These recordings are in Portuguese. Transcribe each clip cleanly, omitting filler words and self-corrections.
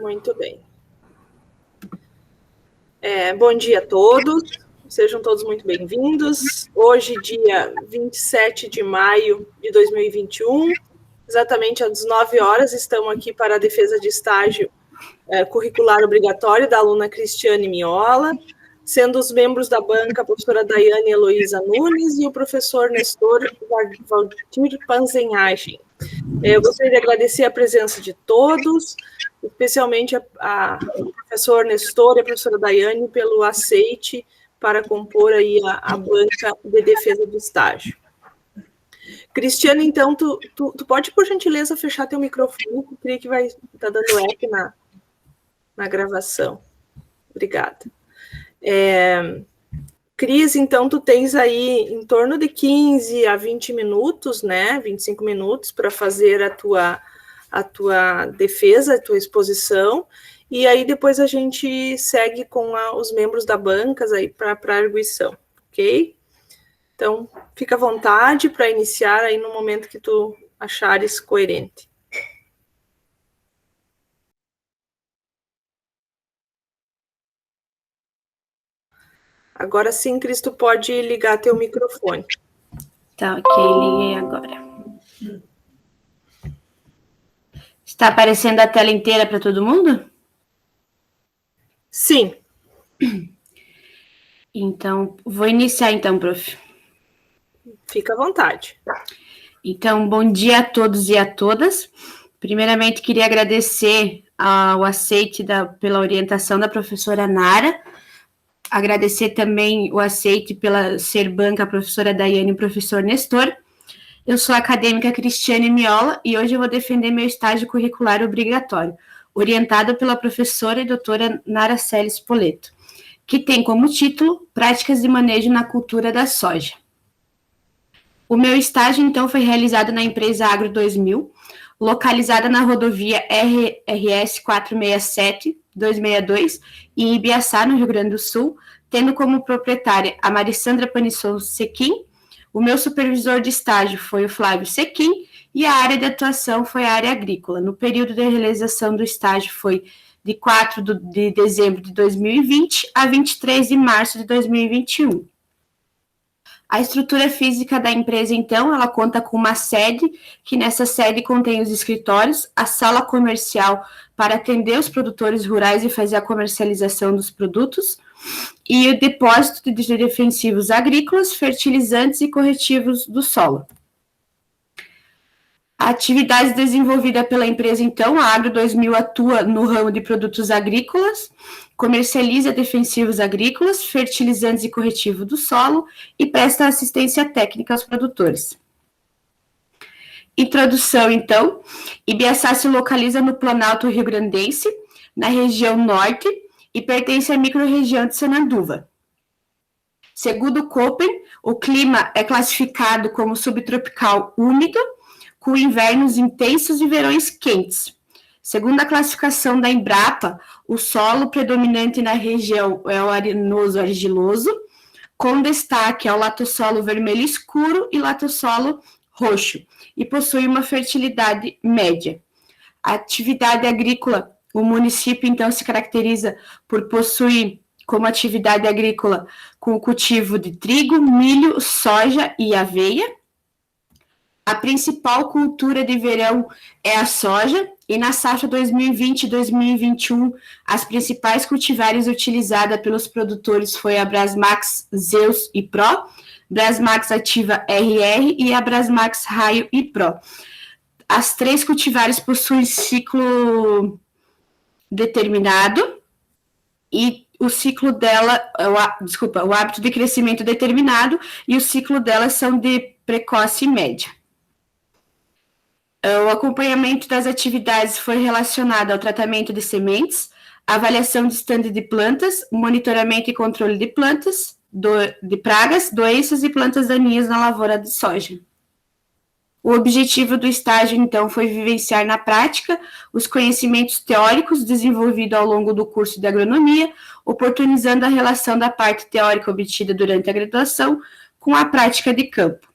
Muito bem. Bom dia a todos, sejam todos muito bem-vindos. Hoje, dia 27 de maio de 2021, exatamente às 9 horas, estamos aqui para a defesa de estágio curricular obrigatório da aluna Cristiane Miola, sendo os membros da banca a professora Daiane Heloísa Nunes e o professor Nestor Valdir Panzenhagen. Eu gostaria de agradecer a presença de todos, especialmente a professor Nestor e a professora Daiane pelo aceite para compor aí a banca de defesa do estágio. Cristiane, então, tu pode, por gentileza, fechar teu microfone, eu creio que vai estar dando eco na gravação. Obrigada. Cris, então, tu tens aí em torno de 15 a 20 minutos, né, 25 minutos para fazer a tua defesa, a tua exposição, e aí depois a gente segue com os membros da banca aí para a arguição, ok? Então, fica à vontade para iniciar aí no momento que tu achares coerente. Agora sim, Cris, tu pode ligar teu microfone. Tá, ok, liguei agora. Está aparecendo a tela inteira para todo mundo? Sim. Então, vou iniciar então, prof. Fica à vontade. Então, bom dia a todos e a todas. Primeiramente, queria agradecer ao aceite pela orientação da professora Nara, agradecer também o aceite pela ser banca a professora Daiane e o professor Nestor. Eu sou a acadêmica Cristiane Miola e hoje eu vou defender meu estágio curricular obrigatório, orientado pela professora e doutora Nara Celes Poleto, que tem como título Práticas de Manejo na Cultura da Soja. O meu estágio, então, foi realizado na empresa Agro 2000, localizada na rodovia RS 467-262, em Ibiaçá, no Rio Grande do Sul, tendo como proprietária a Marissandra Panisson Sequim. O meu supervisor de estágio foi o Flávio Sequim e a área de atuação foi a área agrícola. No período de realização do estágio foi de 4 de dezembro de 2020 a 23 de março de 2021. A estrutura física da empresa, então, ela conta com uma sede, que nessa sede contém os escritórios, a sala comercial para atender os produtores rurais e fazer a comercialização dos produtos, e o depósito de defensivos agrícolas, fertilizantes e corretivos do solo. A atividade desenvolvida pela empresa, então, a Agro 2000 atua no ramo de produtos agrícolas, comercializa defensivos agrícolas, fertilizantes e corretivo do solo e presta assistência técnica aos produtores. Introdução, então, Ibiaçá se localiza no Planalto Rio-Grandense, na região norte, e pertence à microrregião de Sananduva. Segundo o Köppen, o clima é classificado como subtropical úmido, com invernos intensos e verões quentes. Segundo a classificação da Embrapa, o solo predominante na região é o arenoso-argiloso, com destaque ao latossolo vermelho escuro e latossolo roxo, e possui uma fertilidade média. A atividade agrícola, o município, então, se caracteriza por possuir como atividade agrícola com o cultivo de trigo, milho, soja e aveia. A principal cultura de verão é a soja, e na safra 2020-2021, as principais cultivares utilizadas pelos produtores foi a Brasmax Zeus e Pro, Brasmax Ativa RR e a Brasmax Raio e Pro. As três cultivares possuem ciclo determinado e o ciclo dela, o hábito de crescimento determinado, e o ciclo delas são de precoce e média. O acompanhamento das atividades foi relacionado ao tratamento de sementes, avaliação de estande de plantas, monitoramento e controle de plantas, de pragas, doenças e plantas daninhas na lavoura de soja. O objetivo do estágio, então, foi vivenciar na prática os conhecimentos teóricos desenvolvidos ao longo do curso de agronomia, oportunizando a relação da parte teórica obtida durante a graduação com a prática de campo.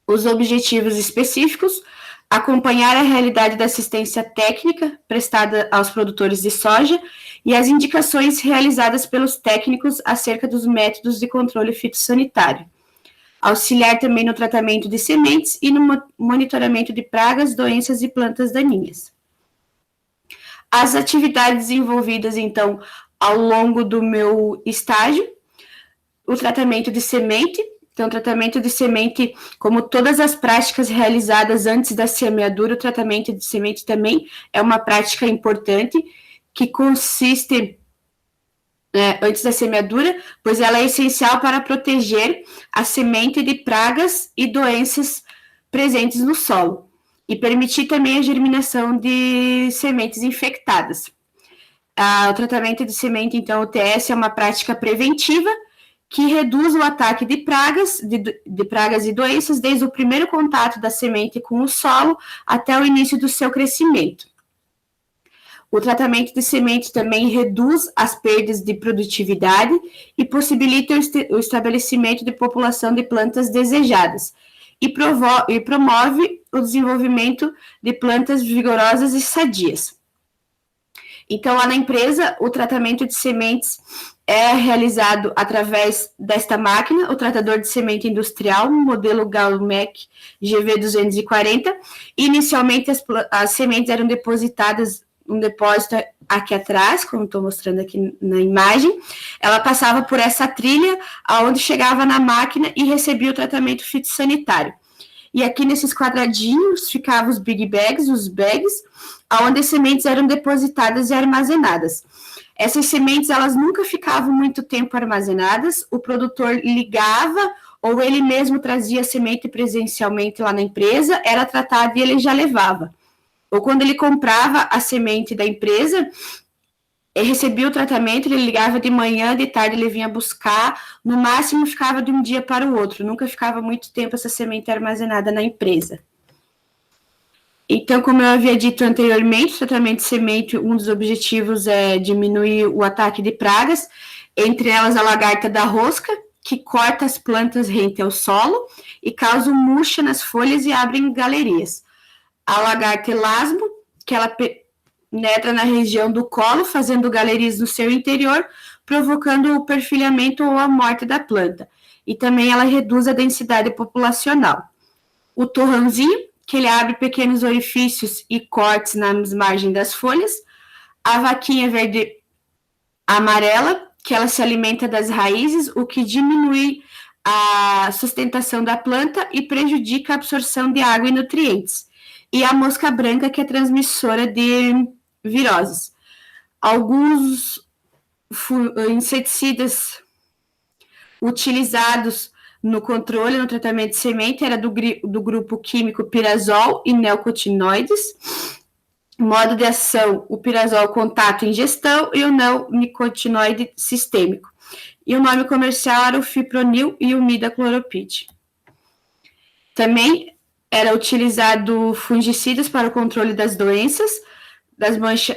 Os objetivos específicos: acompanhar a realidade da assistência técnica prestada aos produtores de soja e as indicações realizadas pelos técnicos acerca dos métodos de controle fitossanitário, auxiliar também no tratamento de sementes e no monitoramento de pragas, doenças e plantas daninhas. As atividades envolvidas, então, ao longo do meu estágio, o tratamento de semente. Então, o tratamento de semente, como todas as práticas realizadas antes da semeadura, o tratamento de semente também é uma prática importante, que consiste, antes da semeadura, pois ela é essencial para proteger a semente de pragas e doenças presentes no solo, e permitir também a germinação de sementes infectadas. O tratamento de semente, então, o TS, é uma prática preventiva que reduz o ataque de pragas, de pragas e doenças desde o primeiro contato da semente com o solo até o início do seu crescimento. O tratamento de semente também reduz as perdas de produtividade e possibilita o estabelecimento de população de plantas desejadas, e promove o desenvolvimento de plantas vigorosas e sadias. Então, lá na empresa, o tratamento de sementes é realizado através desta máquina, o tratador de semente industrial, modelo Galmec GV240. Inicialmente, as sementes eram depositadas num depósito aqui atrás, como estou mostrando aqui na imagem. Ela passava por essa trilha, aonde chegava na máquina e recebia o tratamento fitossanitário. E aqui nesses quadradinhos ficavam os big bags, os bags, onde as sementes eram depositadas e armazenadas. Essas sementes, elas nunca ficavam muito tempo armazenadas, o produtor ligava ou ele mesmo trazia a semente presencialmente lá na empresa, era tratado e ele já levava. Ou quando ele comprava a semente da empresa, ele recebia o tratamento, ele ligava de manhã, de tarde ele vinha buscar, no máximo ficava de um dia para o outro, nunca ficava muito tempo essa semente armazenada na empresa. Então, como eu havia dito anteriormente, o tratamento de semente, um dos objetivos é diminuir o ataque de pragas, entre elas a lagarta da rosca, que corta as plantas rente ao solo e causa murcha nas folhas e abre galerias. A lagarta elasmo, que ela penetra na região do colo, fazendo galerias no seu interior, provocando o perfilhamento ou a morte da planta. E também ela reduz a densidade populacional. O torrãozinho, que ele abre pequenos orifícios e cortes nas margens das folhas. A vaquinha verde amarela, que ela se alimenta das raízes, o que diminui a sustentação da planta e prejudica a absorção de água e nutrientes. E a mosca branca, que é transmissora de viroses. Alguns inseticidas utilizados no controle, no tratamento de semente, era do grupo químico pirazol e neonicotinoides. Modo de ação, o pirazol contato ingestão e o neonicotinoide sistêmico. E o nome comercial era o fipronil e o imidacloroprid. Também era utilizado fungicidas para o controle das doenças,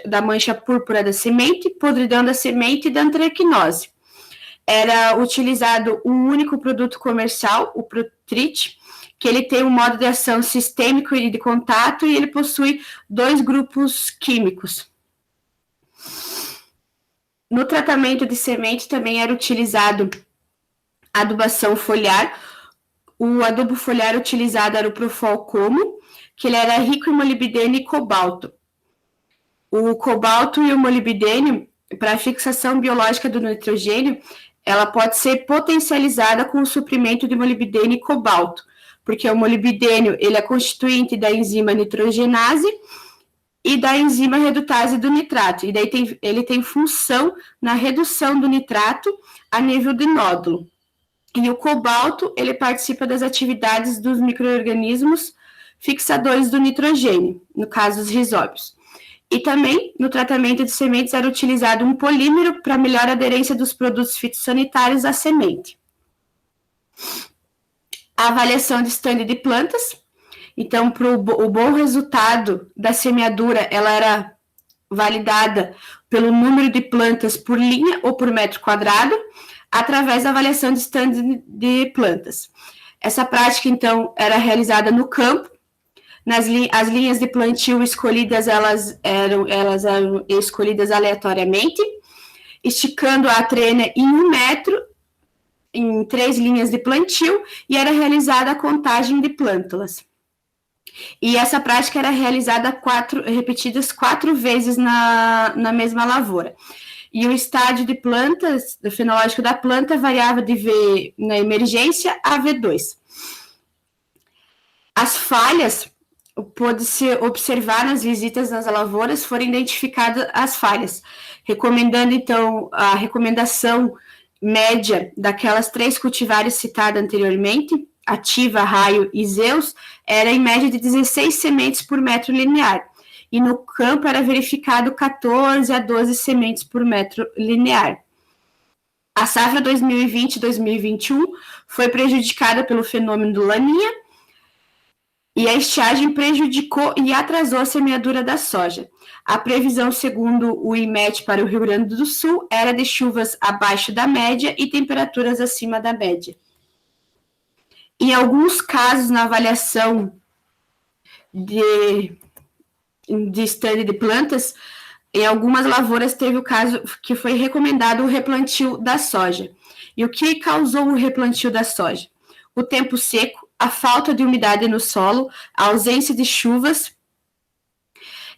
da mancha púrpura da semente, podridão da semente e da anthracnose. Era utilizado um único produto comercial, o Protrit, que ele tem um modo de ação sistêmico e de contato, e ele possui 2 grupos químicos. No tratamento de semente também era utilizado adubação foliar. O adubo foliar utilizado era o Profol Como, que ele era rico em molibdênio e cobalto. O cobalto e o molibdênio, para a fixação biológica do nitrogênio, ela pode ser potencializada com o suprimento de molibdênio e cobalto, porque o molibdênio ele é constituinte da enzima nitrogenase e da enzima redutase do nitrato, e daí ele tem função na redução do nitrato a nível de nódulo. E o cobalto, ele participa das atividades dos micro-organismos fixadores do nitrogênio, no caso os rizóbios. E também, no tratamento de sementes, era utilizado um polímero para melhor aderência dos produtos fitossanitários à semente. A avaliação de estande de plantas. Então, para o bom resultado da semeadura, ela era validada pelo número de plantas por linha ou por metro quadrado, através da avaliação de estande de plantas. Essa prática, então, era realizada no campo, As linhas de plantio escolhidas, elas eram escolhidas aleatoriamente, esticando a trena em 1 metro, em 3 linhas de plantio, e era realizada a contagem de plântulas. E essa prática era realizada repetidas 4 vezes na mesma lavoura. E o estádio de plantas, do fenológico da planta, variava de V na emergência a V2. As falhas, pôde-se observar nas visitas nas lavouras, foram identificadas as falhas, recomendando, então, a recomendação média daquelas 3 cultivares citadas anteriormente, Ativa, Raio e Zeus, era em média de 16 sementes por metro linear, e no campo era verificado 14 a 12 sementes por metro linear. A safra 2020-2021 foi prejudicada pelo fenômeno do Laninha, e a estiagem prejudicou e atrasou a semeadura da soja. A previsão, segundo o IMET para o Rio Grande do Sul, era de chuvas abaixo da média e temperaturas acima da média. Em alguns casos, na avaliação de estande de plantas, em algumas lavouras teve o caso que foi recomendado o replantio da soja. E o que causou o replantio da soja? O tempo seco, a falta de umidade no solo, a ausência de chuvas.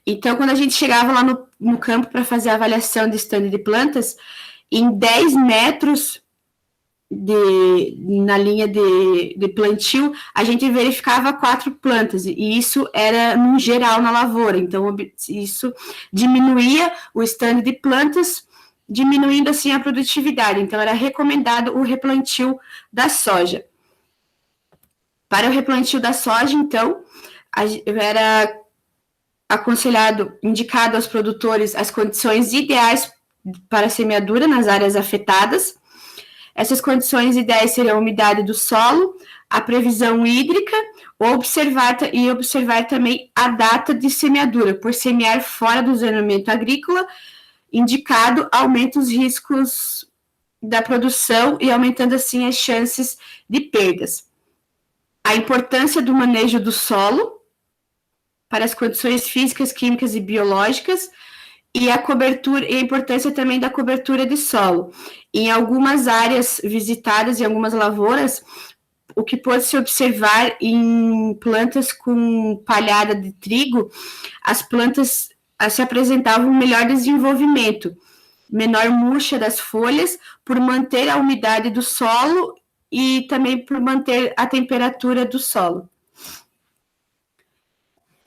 Então, quando a gente chegava lá no campo para fazer a avaliação de estande de plantas, em 10 metros na linha de plantio, a gente verificava 4 plantas, e isso era no geral na lavoura. Então, isso diminuía o estande de plantas, diminuindo assim a produtividade. Então, era recomendado o replantio da soja. Para o replantio da soja, então, era indicado aos produtores as condições ideais para a semeadura nas áreas afetadas. Essas condições ideais seriam a umidade do solo, a previsão hídrica, observar também a data de semeadura. Por semear fora do zonamento agrícola, indicado aumenta os riscos da produção e aumentando assim as chances de perdas. A importância do manejo do solo para as condições físicas, químicas e biológicas, e a importância também da cobertura de solo. Em algumas áreas visitadas, em algumas lavouras, o que pode se observar em plantas com palhada de trigo, as plantas se apresentavam um melhor desenvolvimento, menor murcha das folhas, por manter a umidade do solo e também por manter a temperatura do solo.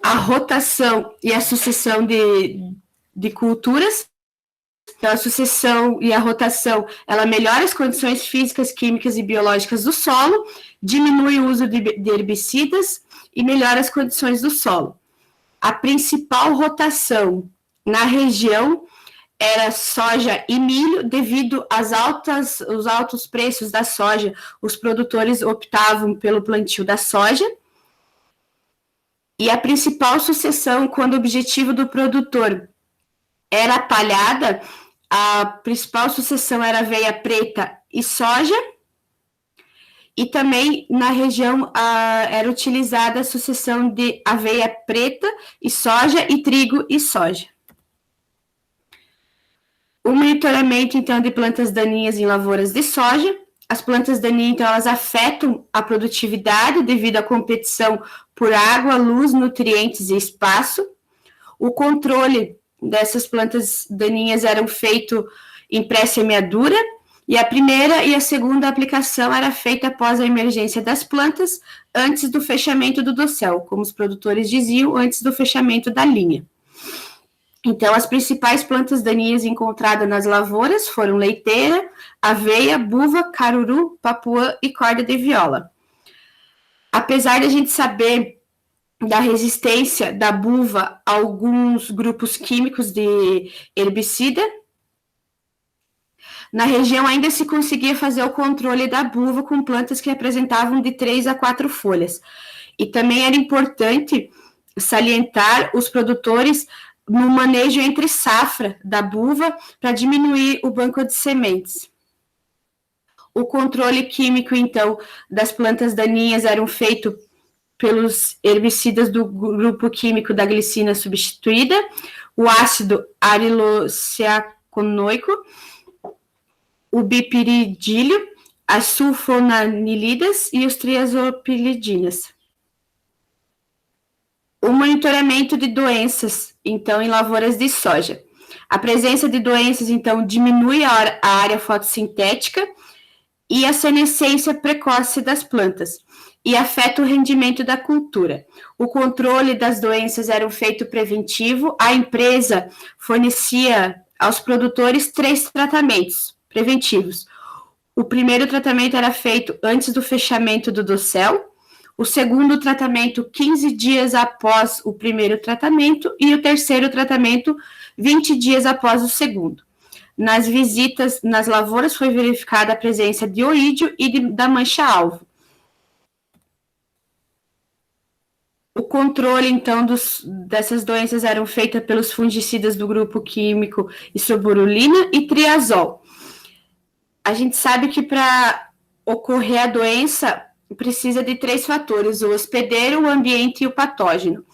A rotação e a sucessão de culturas. Então, a sucessão e a rotação, ela melhora as condições físicas, químicas e biológicas do solo, diminui o uso de herbicidas e melhora as condições do solo. A principal rotação na região era soja e milho. Devido aos altos preços da soja, os produtores optavam pelo plantio da soja. E a principal sucessão, quando o objetivo do produtor era a palhada, a principal sucessão era aveia preta e soja. E também na região era utilizada a sucessão de aveia preta e soja, e trigo e soja. O monitoramento, então, de plantas daninhas em lavouras de soja. As plantas daninhas, então, elas afetam a produtividade devido à competição por água, luz, nutrientes e espaço. O controle dessas plantas daninhas eram feito em pré-semeadura, e a primeira e a segunda aplicação era feita após a emergência das plantas, antes do fechamento do dossel, como os produtores diziam, antes do fechamento da linha. Então, as principais plantas daninhas encontradas nas lavouras foram leiteira, aveia, buva, caruru, papuã e corda de viola. Apesar de a gente saber da resistência da buva a alguns grupos químicos de herbicida, na região ainda se conseguia fazer o controle da buva com plantas que apresentavam de 3 a 4 folhas. E também era importante salientar os produtores no manejo entre safra da buva para diminuir o banco de sementes. O controle químico, então, das plantas daninhas era feito pelos herbicidas do grupo químico da glicina substituída, o ácido arilocyaconoico, o bipiridílio, as sulfonamilidas e os triazopiridinas. O monitoramento de doenças, então, em lavouras de soja. A presença de doenças, então, diminui a área fotossintética e a senescência precoce das plantas e afeta o rendimento da cultura. O controle das doenças era um feito preventivo. A empresa fornecia aos produtores 3 tratamentos preventivos. O primeiro tratamento era feito antes do fechamento do dossel, o segundo tratamento 15 dias após o primeiro tratamento e o terceiro tratamento 20 dias após o segundo. Nas visitas nas lavouras foi verificada a presença de oídio e da mancha-alvo. O controle, então, dessas doenças eram feitas pelos fungicidas do grupo químico isoborulina e triazol. A gente sabe que para ocorrer a doença precisa de 3 fatores: o hospedeiro, o ambiente e o patógeno.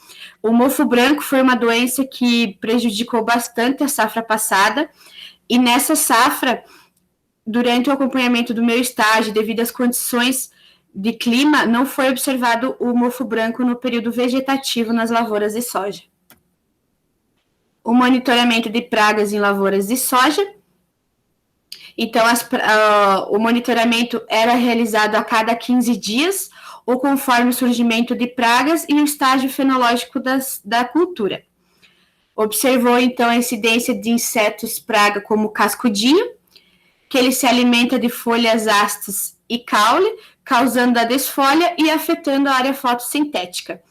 O mofo branco foi uma doença que prejudicou bastante a safra passada, e nessa safra, durante o acompanhamento do meu estágio, devido às condições de clima, não foi observado o mofo branco no período vegetativo nas lavouras de soja. O monitoramento de pragas em lavouras de soja. Então, o monitoramento era realizado a cada 15 dias, ou conforme o surgimento de pragas e o estágio fenológico da cultura. Observou, então, a incidência de insetos praga como o cascudinho, que ele se alimenta de folhas astas e caule, causando a desfolha e afetando a área fotossintética,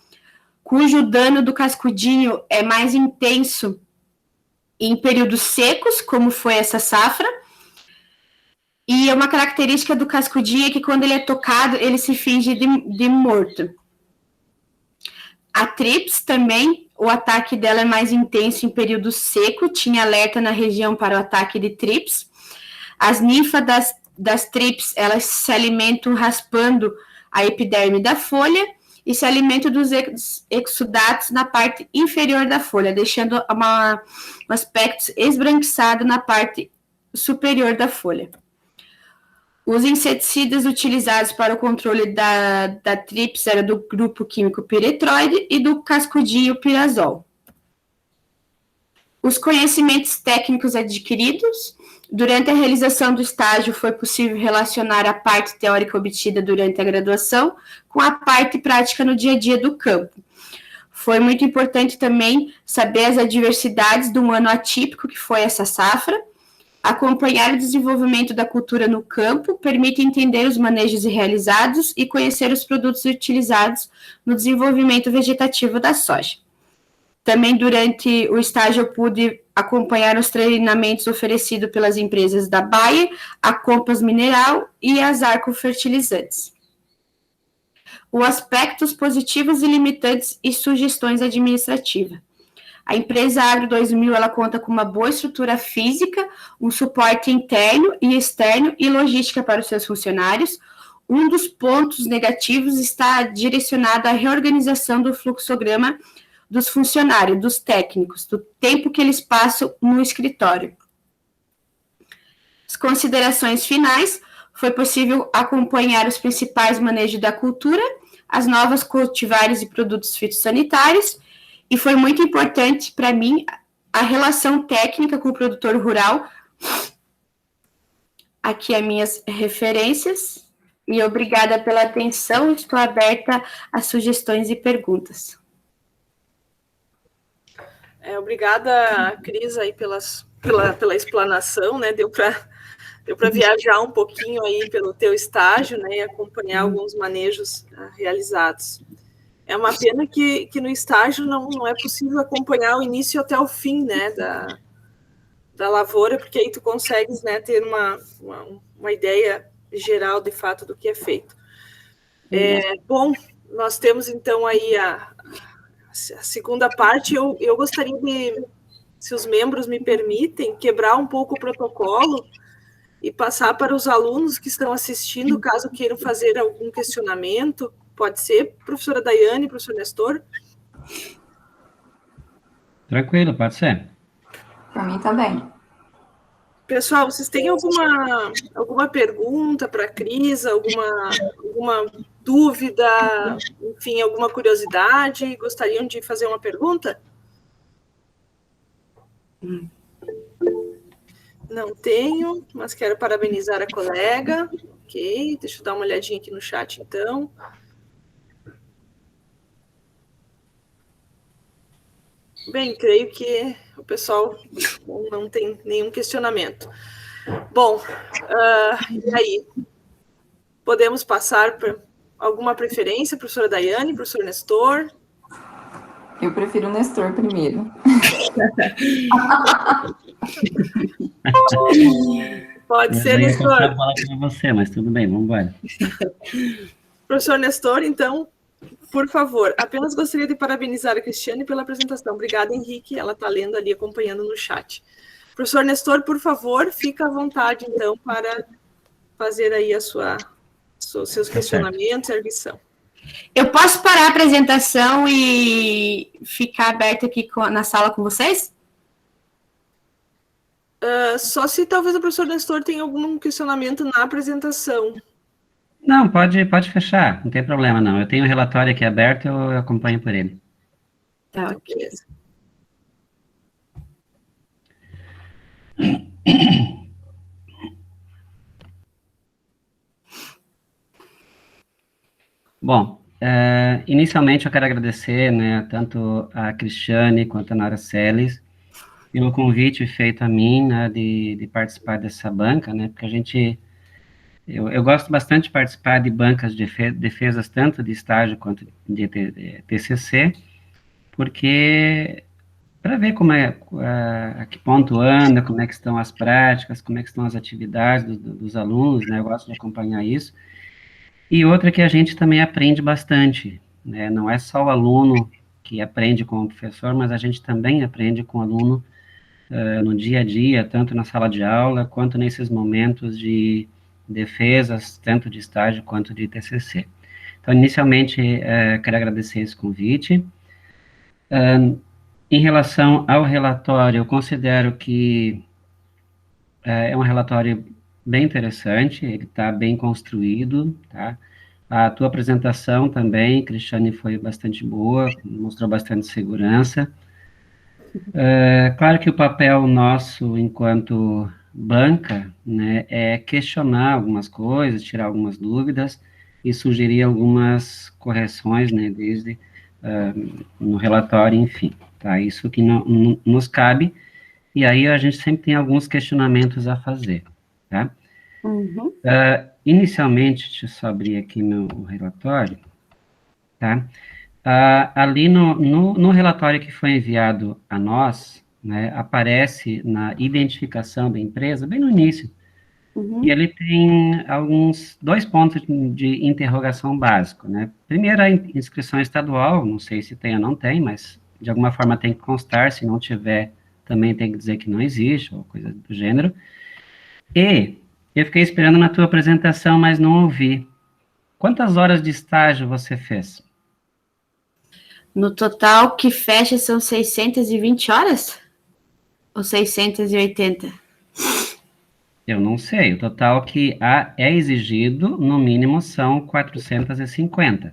cujo dano do cascudinho é mais intenso em períodos secos, como foi essa safra. E uma característica do cascudinho é que quando ele é tocado, ele se finge de morto. A trips também, o ataque dela é mais intenso em período seco, tinha alerta na região para o ataque de trips. As ninfas das trips, elas se alimentam raspando a epiderme da folha e se alimentam dos exudatos na parte inferior da folha, deixando um aspecto esbranquiçado na parte superior da folha. Os inseticidas utilizados para o controle da trips eram do grupo químico piretroide e do cascudinho pirazol. Os conhecimentos técnicos adquiridos. Durante a realização do estágio, foi possível relacionar a parte teórica obtida durante a graduação com a parte prática no dia a dia do campo. Foi muito importante também saber as adversidades do ano atípico que foi essa safra. Acompanhar o desenvolvimento da cultura no campo permite entender os manejos realizados e conhecer os produtos utilizados no desenvolvimento vegetativo da soja. Também durante o estágio eu pude acompanhar os treinamentos oferecidos pelas empresas da Bayer, a Compass Mineral e as Arco Fertilizantes. Os aspectos positivos e limitantes e sugestões administrativas. A empresa Agro 2000 ela conta com uma boa estrutura física, um suporte interno e externo e logística para os seus funcionários. Um dos pontos negativos está direcionado à reorganização do fluxograma dos funcionários, dos técnicos, do tempo que eles passam no escritório. As considerações finais: foi possível acompanhar os principais manejos da cultura, as novas cultivares e produtos fitossanitários, e foi muito importante para mim a relação técnica com o produtor rural. Aqui as minhas referências, e obrigada pela atenção, estou aberta a sugestões e perguntas. Obrigada, Cris, aí pela explanação, né? Deu para viajar um pouquinho aí pelo teu estágio, né? E acompanhar alguns manejos realizados. É uma pena que no estágio não é possível acompanhar o início até o fim, né? Da lavoura, porque aí tu consegues, né, ter uma ideia geral, de fato, do que é feito. Bom, nós temos, então, aí a segunda parte. Eu gostaria de, se os membros me permitem, quebrar um pouco o protocolo e passar para os alunos que estão assistindo, caso queiram fazer algum questionamento, Pode ser, professora Daiane, professor Nestor? Tranquilo, pode ser. Para mim tá bem. Pessoal, vocês têm alguma pergunta para a Cris, alguma dúvida, enfim, alguma curiosidade? Gostariam de fazer uma pergunta? Não tenho, mas quero parabenizar a colega. Ok, deixa eu dar uma olhadinha aqui no chat, então. Bem, creio que o pessoal não tem nenhum questionamento. Bom, e aí? Podemos passar por alguma preferência, professora Daiane, professor Nestor? Eu prefiro o Nestor primeiro. Pode ser, Eu ia Nestor. passar a bola para você, mas tudo bem, vamos embora. Professor Nestor, então, por favor, apenas gostaria de parabenizar a Cristiane pela apresentação. Obrigada, Henrique, ela está lendo ali, acompanhando no chat. Professor Nestor, por favor, fica à vontade, então, para fazer aí seus questionamentos e arguição. Eu posso parar a apresentação e ficar aberta aqui na sala com vocês? Só se talvez o professor Nestor tenha algum questionamento na apresentação. Não, pode fechar, não tem problema não. Eu tenho o relatório aqui aberto, eu acompanho por ele. Tá, ok. Beleza. Bom, inicialmente eu quero agradecer, né, tanto a Cristiane quanto a Nara Celes pelo convite feito a mim, né, de participar dessa banca, né, porque eu gosto bastante de participar de bancas de defesas, tanto de estágio quanto de TCC, porque para ver a que ponto anda, como é que estão as práticas, como é que estão as atividades dos alunos, né, eu gosto de acompanhar isso. E outra que a gente também aprende bastante, né, não é só o aluno que aprende com o professor, mas a gente também aprende com o aluno no dia a dia, tanto na sala de aula, quanto nesses momentos de defesas, tanto de estágio quanto de TCC. Então, inicialmente, quero agradecer esse convite. Em relação ao relatório, eu considero que é um relatório bem interessante, ele está bem construído, tá? A tua apresentação também, Cristiane, foi bastante boa, mostrou bastante segurança. Claro que o papel nosso, enquanto banca, né, é questionar algumas coisas, tirar algumas dúvidas e sugerir algumas correções, né, desde no relatório, enfim, tá? Isso que nos cabe, e aí a gente sempre tem alguns questionamentos a fazer, tá? Uhum. Inicialmente, deixa eu só abrir aqui meu relatório, tá? Ali no relatório que foi enviado a nós, né, aparece na identificação da empresa, bem no início, e ele tem dois pontos de interrogação básico, né? Primeiro, a inscrição estadual, não sei se tem ou não tem, mas de alguma forma tem que constar, se não tiver, também tem que dizer que não existe, ou coisa do gênero. E eu fiquei esperando na tua apresentação, mas não ouvi. Quantas horas de estágio você fez? No total que fecha são 620 horas? Ou 680? Eu não sei. O total que é exigido, no mínimo, são 450.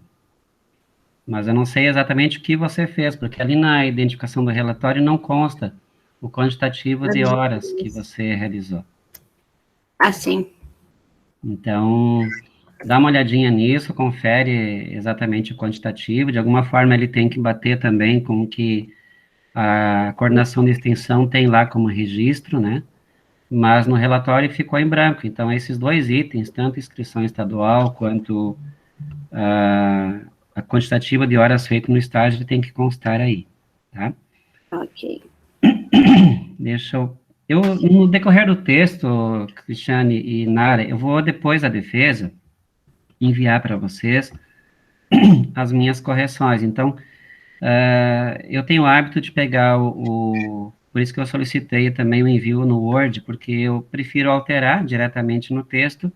Mas eu não sei exatamente o que você fez, porque ali na identificação do relatório não consta o quantitativo de horas que você realizou. Ah, sim. Então, dá uma olhadinha nisso, confere exatamente o quantitativo. De alguma forma, ele tem que bater também com o que a coordenação de extensão tem lá como registro, né? Mas no relatório ficou em branco. Então, esses dois itens, tanto inscrição estadual quanto a quantitativa de horas feitas no estágio, tem que constar aí, tá? Ok. No decorrer do texto, Cristiane e Nara, eu vou, depois da defesa, enviar para vocês as minhas correções. Então, eu tenho o hábito de pegar por isso que eu solicitei também o envio no Word, porque eu prefiro alterar diretamente no texto,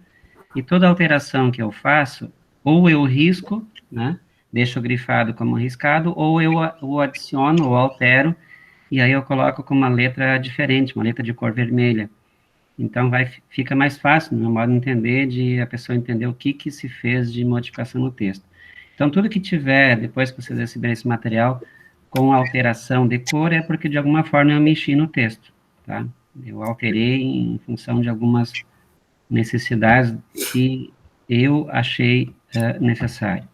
e toda alteração que eu faço, ou eu risco, né? Deixo grifado como riscado, ou eu o adiciono ou altero, e aí eu coloco com uma letra diferente, uma letra de cor vermelha. Então, fica mais fácil, no meu modo de entender, de a pessoa entender o que se fez de modificação no texto. Então, tudo que tiver, depois que vocês receberem esse material, com alteração de cor, é porque, de alguma forma, eu mexi no texto, tá? Eu alterei em função de algumas necessidades que eu achei necessário.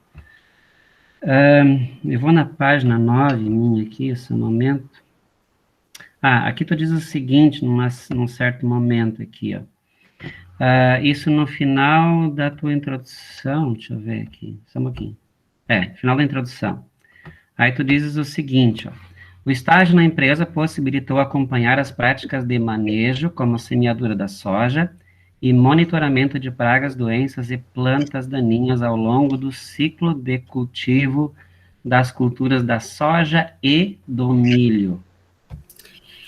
Eu vou na página 9, minha aqui, esse momento. Aqui tu diz o seguinte, num certo momento aqui, ó. Isso no final da tua introdução, deixa eu ver aqui, só um pouquinho. Final da introdução. Aí tu dizes o seguinte, ó. O estágio na empresa possibilitou acompanhar as práticas de manejo, como semeadura da soja, e monitoramento de pragas, doenças e plantas daninhas ao longo do ciclo de cultivo das culturas da soja e do milho.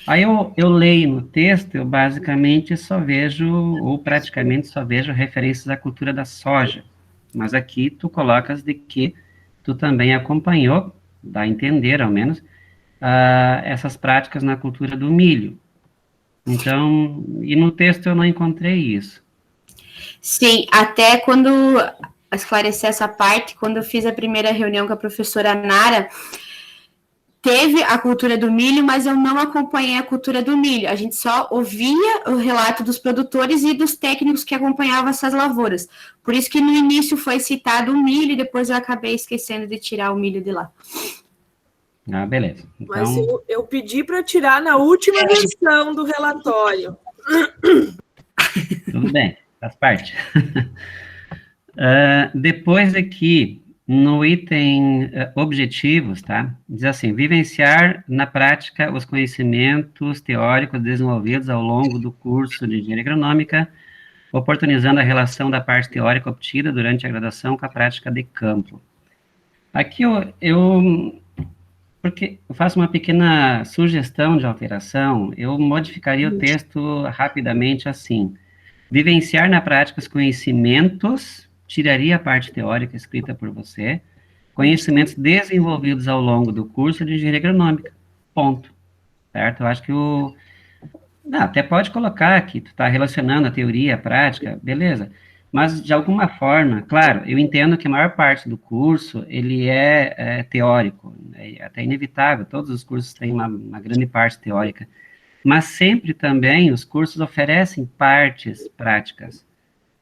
Aí eu leio no texto, eu basicamente só vejo, ou praticamente só vejo referências à cultura da soja. Mas aqui tu colocas de que tu também acompanhou, dá a entender ao menos, essas práticas na cultura do milho. Então, e no texto eu não encontrei isso. Sim, até quando esclarecer essa parte, quando eu fiz a primeira reunião com a professora Nara, teve a cultura do milho, mas eu não acompanhei a cultura do milho. A gente só ouvia o relato dos produtores e dos técnicos que acompanhavam essas lavouras. Por isso que no início foi citado o milho, e depois eu acabei esquecendo de tirar o milho de lá. Beleza. Então... Mas eu pedi para tirar na última versão do relatório. Tudo bem, faz parte. Depois aqui, no item objetivos, tá? Diz assim, vivenciar na prática os conhecimentos teóricos desenvolvidos ao longo do curso de Engenharia Agronômica, oportunizando a relação da parte teórica obtida durante a graduação com a prática de campo. Aqui porque eu faço uma pequena sugestão de alteração, eu modificaria o texto rapidamente assim. Vivenciar na prática os conhecimentos, tiraria a parte teórica escrita por você, conhecimentos desenvolvidos ao longo do curso de Engenharia Agronômica, ponto. Certo? Eu acho que até pode colocar que tu está relacionando a teoria, a prática, beleza. Mas, de alguma forma, claro, eu entendo que a maior parte do curso, ele é teórico, é até inevitável, todos os cursos têm uma grande parte teórica, mas sempre também os cursos oferecem partes práticas.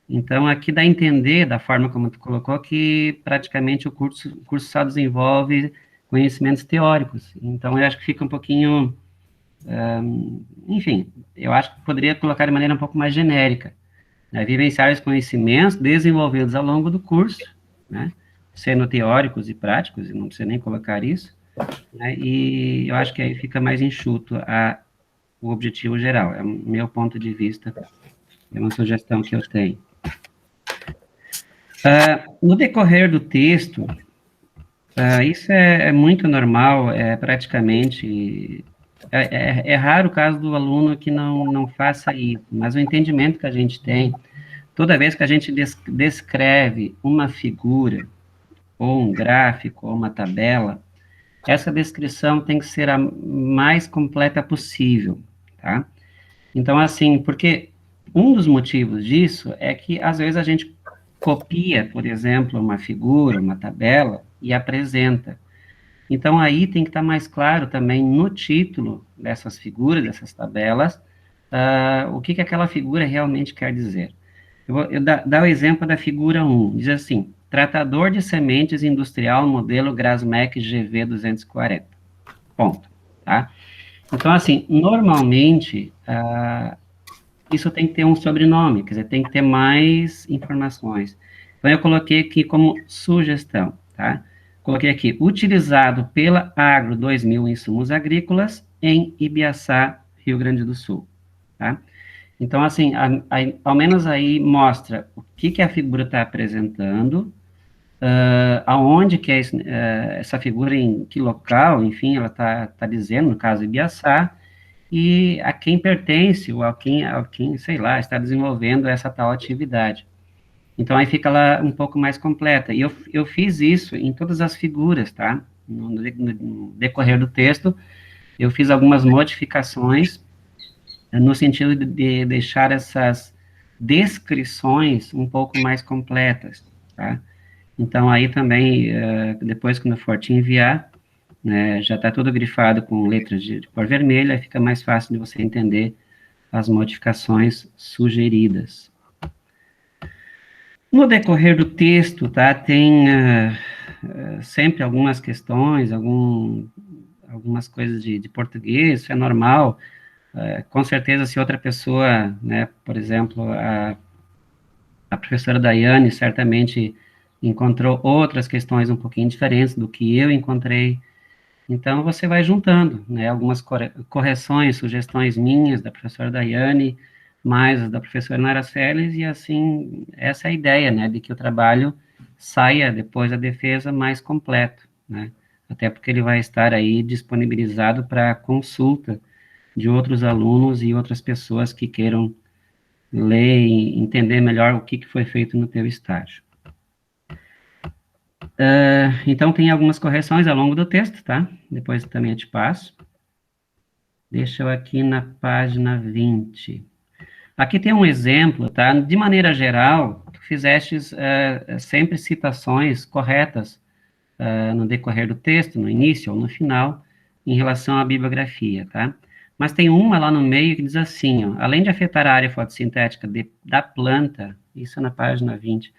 Então, aqui dá a entender, da forma como tu colocou, que praticamente o curso só desenvolve conhecimentos teóricos. Então, eu acho que fica um pouquinho... enfim, eu acho que poderia colocar de maneira um pouco mais genérica. Vivenciar os conhecimentos desenvolvidos ao longo do curso, né, sendo teóricos e práticos, e não precisa nem colocar isso, né, e eu acho que aí fica mais enxuto o objetivo geral, é o meu ponto de vista, é uma sugestão que eu tenho. No decorrer do texto, isso é muito normal, praticamente... É raro o caso do aluno que não faça isso, mas o entendimento que a gente tem, toda vez que a gente descreve uma figura, ou um gráfico, ou uma tabela, essa descrição tem que ser a mais completa possível, tá? Então, assim, porque um dos motivos disso é que, às vezes, a gente copia, por exemplo, uma figura, uma tabela, e apresenta. Então, aí tem que estar mais claro também no título dessas figuras, dessas tabelas, o que aquela figura realmente quer dizer. Eu vou dar o exemplo da figura 1, diz assim, tratador de sementes industrial modelo Grasmec GV 240, ponto, tá? Então, assim, normalmente, isso tem que ter um sobrenome, quer dizer, tem que ter mais informações. Então, eu coloquei aqui como sugestão, tá? Coloquei aqui, utilizado pela Agro 2000 Insumos Agrícolas em Ibiaçá, Rio Grande do Sul, tá? Então, assim, ao menos aí mostra o que a figura está apresentando, aonde que é essa figura, em que local, enfim, ela está dizendo, no caso, Ibiaçá, e a quem pertence, ou a quem, sei lá, está desenvolvendo essa tal atividade. Então, aí fica lá um pouco mais completa. E eu fiz isso em todas as figuras, tá? No decorrer do texto, eu fiz algumas modificações no sentido de deixar essas descrições um pouco mais completas, tá? Então, aí também, depois, quando eu for te enviar, né, já está tudo grifado com letras de cor vermelha, aí fica mais fácil de você entender as modificações sugeridas. No decorrer do texto, tá, tem sempre algumas questões, algumas coisas de português, isso é normal. Com certeza, se outra pessoa, né, por exemplo, a professora Daiane certamente encontrou outras questões um pouquinho diferentes do que eu encontrei. Então, você vai juntando, né, algumas correções, sugestões minhas, da professora Daiane, mais as da professora Nara Celes, e assim, essa é a ideia, né, de que o trabalho saia, depois da defesa, mais completo, né, até porque ele vai estar aí disponibilizado para consulta de outros alunos e outras pessoas que queiram ler e entender melhor o que foi feito no teu estágio. Então, tem algumas correções ao longo do texto, tá? Depois também eu te passo. Deixa eu aqui na página 20. Aqui tem um exemplo, tá? De maneira geral, tu fizestes sempre citações corretas no decorrer do texto, no início ou no final, em relação à bibliografia, tá? Mas tem uma lá no meio que diz assim, ó, além de afetar a área fotossintética da planta, isso é na página 20,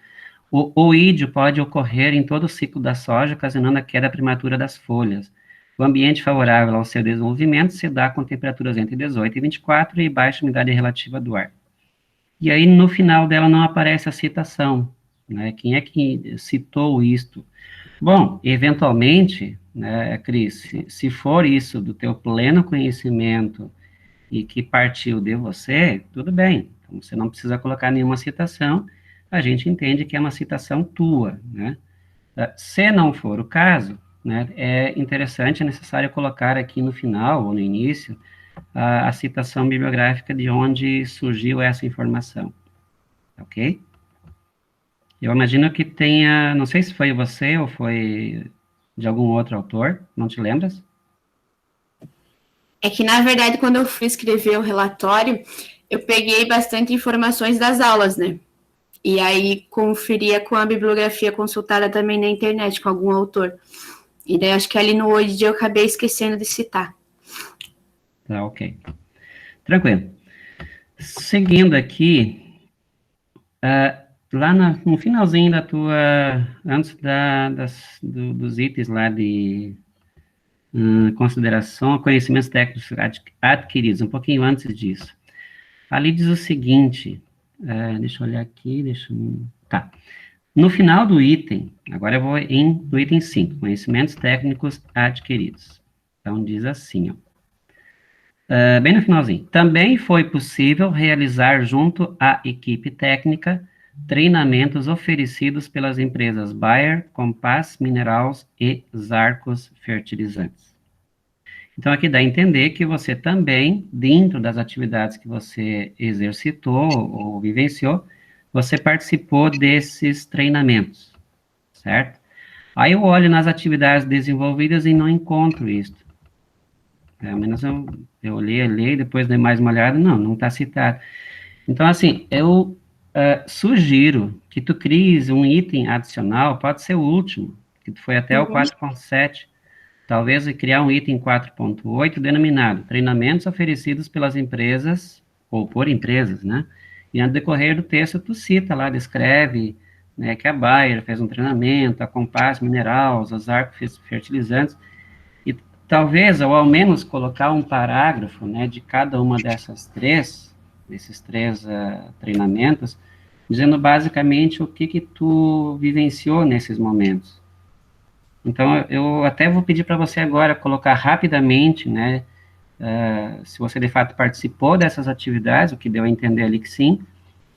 o oídio pode ocorrer em todo o ciclo da soja, ocasionando a queda prematura das folhas. O ambiente favorável ao seu desenvolvimento se dá com temperaturas entre 18 e 24 e baixa umidade relativa do ar. E aí, no final dela, não aparece a citação, né? Quem é que citou isto? Bom, eventualmente, né, Cris, se for isso do teu pleno conhecimento e que partiu de você, tudo bem. Então, você não precisa colocar nenhuma citação, a gente entende que é uma citação tua, né? Se não for o caso, né, é interessante, é necessário colocar aqui no final ou no início a citação bibliográfica de onde surgiu essa informação, ok? Eu imagino que tenha, não sei se foi você ou foi de algum outro autor, não te lembras? É que, na verdade, quando eu fui escrever o relatório, eu peguei bastante informações das aulas, né? E aí conferia com a bibliografia consultada também na internet, com algum autor. E daí acho que ali no Word eu acabei esquecendo de citar. Tá, ok. Tranquilo. Seguindo aqui, lá no finalzinho da tua, antes dos itens lá de consideração, conhecimentos técnicos adquiridos, um pouquinho antes disso. Ali diz o seguinte, deixa eu olhar aqui, tá. No final do item, agora eu vou no item 5, conhecimentos técnicos adquiridos. Então, diz assim, ó. Bem no finalzinho. Também foi possível realizar junto à equipe técnica treinamentos oferecidos pelas empresas Bayer, Compass Minerals e Zarcos Fertilizantes. Então, aqui dá a entender que você também, dentro das atividades que você exercitou ou vivenciou, você participou desses treinamentos, certo? Aí eu olho nas atividades desenvolvidas e não encontro isso. Pelo menos eu olhei, depois dei mais uma olhada, não está citado. Então, assim, eu sugiro que tu cries um item adicional, pode ser o último, que foi até o 4.7, talvez criar um item 4.8 denominado treinamentos oferecidos pelas empresas, ou por empresas, né? E no decorrer do texto tu cita lá, descreve, né, que a Bayer fez um treinamento, a Compass Minerals, os Zarcos Fertilizantes, e talvez, ou ao menos colocar um parágrafo, né, de cada uma desses três treinamentos, dizendo basicamente o que tu vivenciou nesses momentos. Então, eu até vou pedir para você agora colocar rapidamente, né, se você de fato participou dessas atividades, o que deu a entender ali que sim,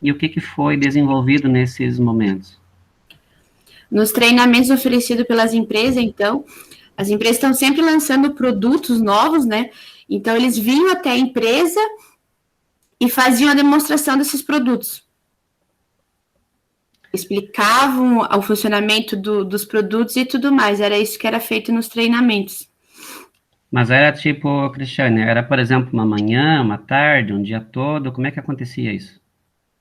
e o que foi desenvolvido nesses momentos. Nos treinamentos oferecidos pelas empresas, então, as empresas estão sempre lançando produtos novos, né? Então, eles vinham até a empresa e faziam a demonstração desses produtos. explicavam o funcionamento dos produtos e tudo mais. Era isso que era feito nos treinamentos. Mas era tipo, Cristiane, era, por exemplo, uma manhã, uma tarde, um dia todo, como é que acontecia isso?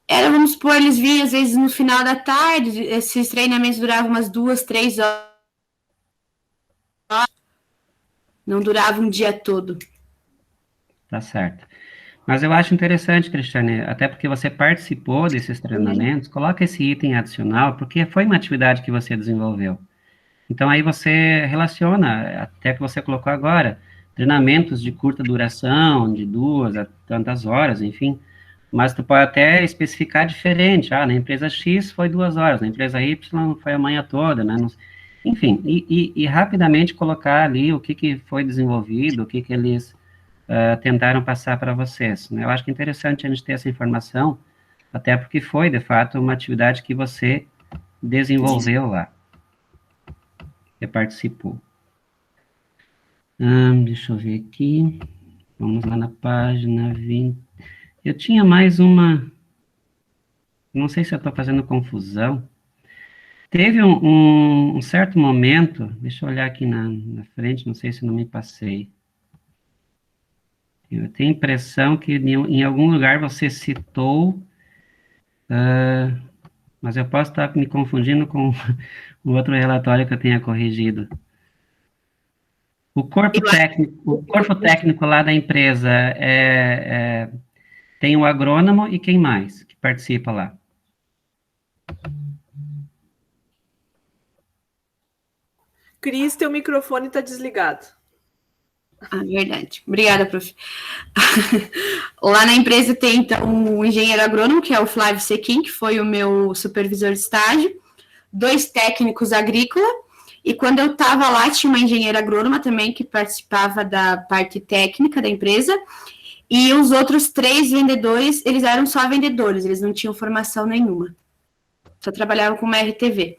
Era, vamos supor, eles vinham às vezes no final da tarde, esses treinamentos duravam umas 2, 3 horas, não duravam um dia todo. Tá certo. Mas eu acho interessante, Cristiane, até porque você participou desses treinamentos, coloca esse item adicional, porque foi uma atividade que você desenvolveu. Então, aí você relaciona, até que você colocou agora, treinamentos de curta duração, de 2 a tantas horas, enfim, mas tu pode até especificar diferente, na empresa X foi 2 horas, na empresa Y foi a manhã toda, né? Enfim, e rapidamente colocar ali o que foi desenvolvido, o que eles tentaram passar para vocês, né? Eu acho que é interessante a gente ter essa informação, até porque foi, de fato, uma atividade que você desenvolveu lá, que participou. Deixa eu ver aqui, vamos lá na página 20. Eu tinha mais uma, não sei se eu estou fazendo confusão. Teve um certo momento, deixa eu olhar aqui na frente, não sei se eu não me passei. Eu tenho a impressão que em algum lugar você citou, mas eu posso estar me confundindo com o outro relatório que eu tenha corrigido. O corpo técnico lá da empresa tem o agrônomo e quem mais que participa lá? Cris, teu microfone está desligado. Verdade. Obrigada, prof. Lá na empresa tem, então, o engenheiro agrônomo, que é o Flávio Sequim, que foi o meu supervisor de estágio, 2 técnicos agrícola, e quando eu estava lá, tinha uma engenheira agrônoma também, que participava da parte técnica da empresa, e os outros 3 vendedores, eles eram só vendedores, eles não tinham formação nenhuma. Só trabalhavam com uma RTV.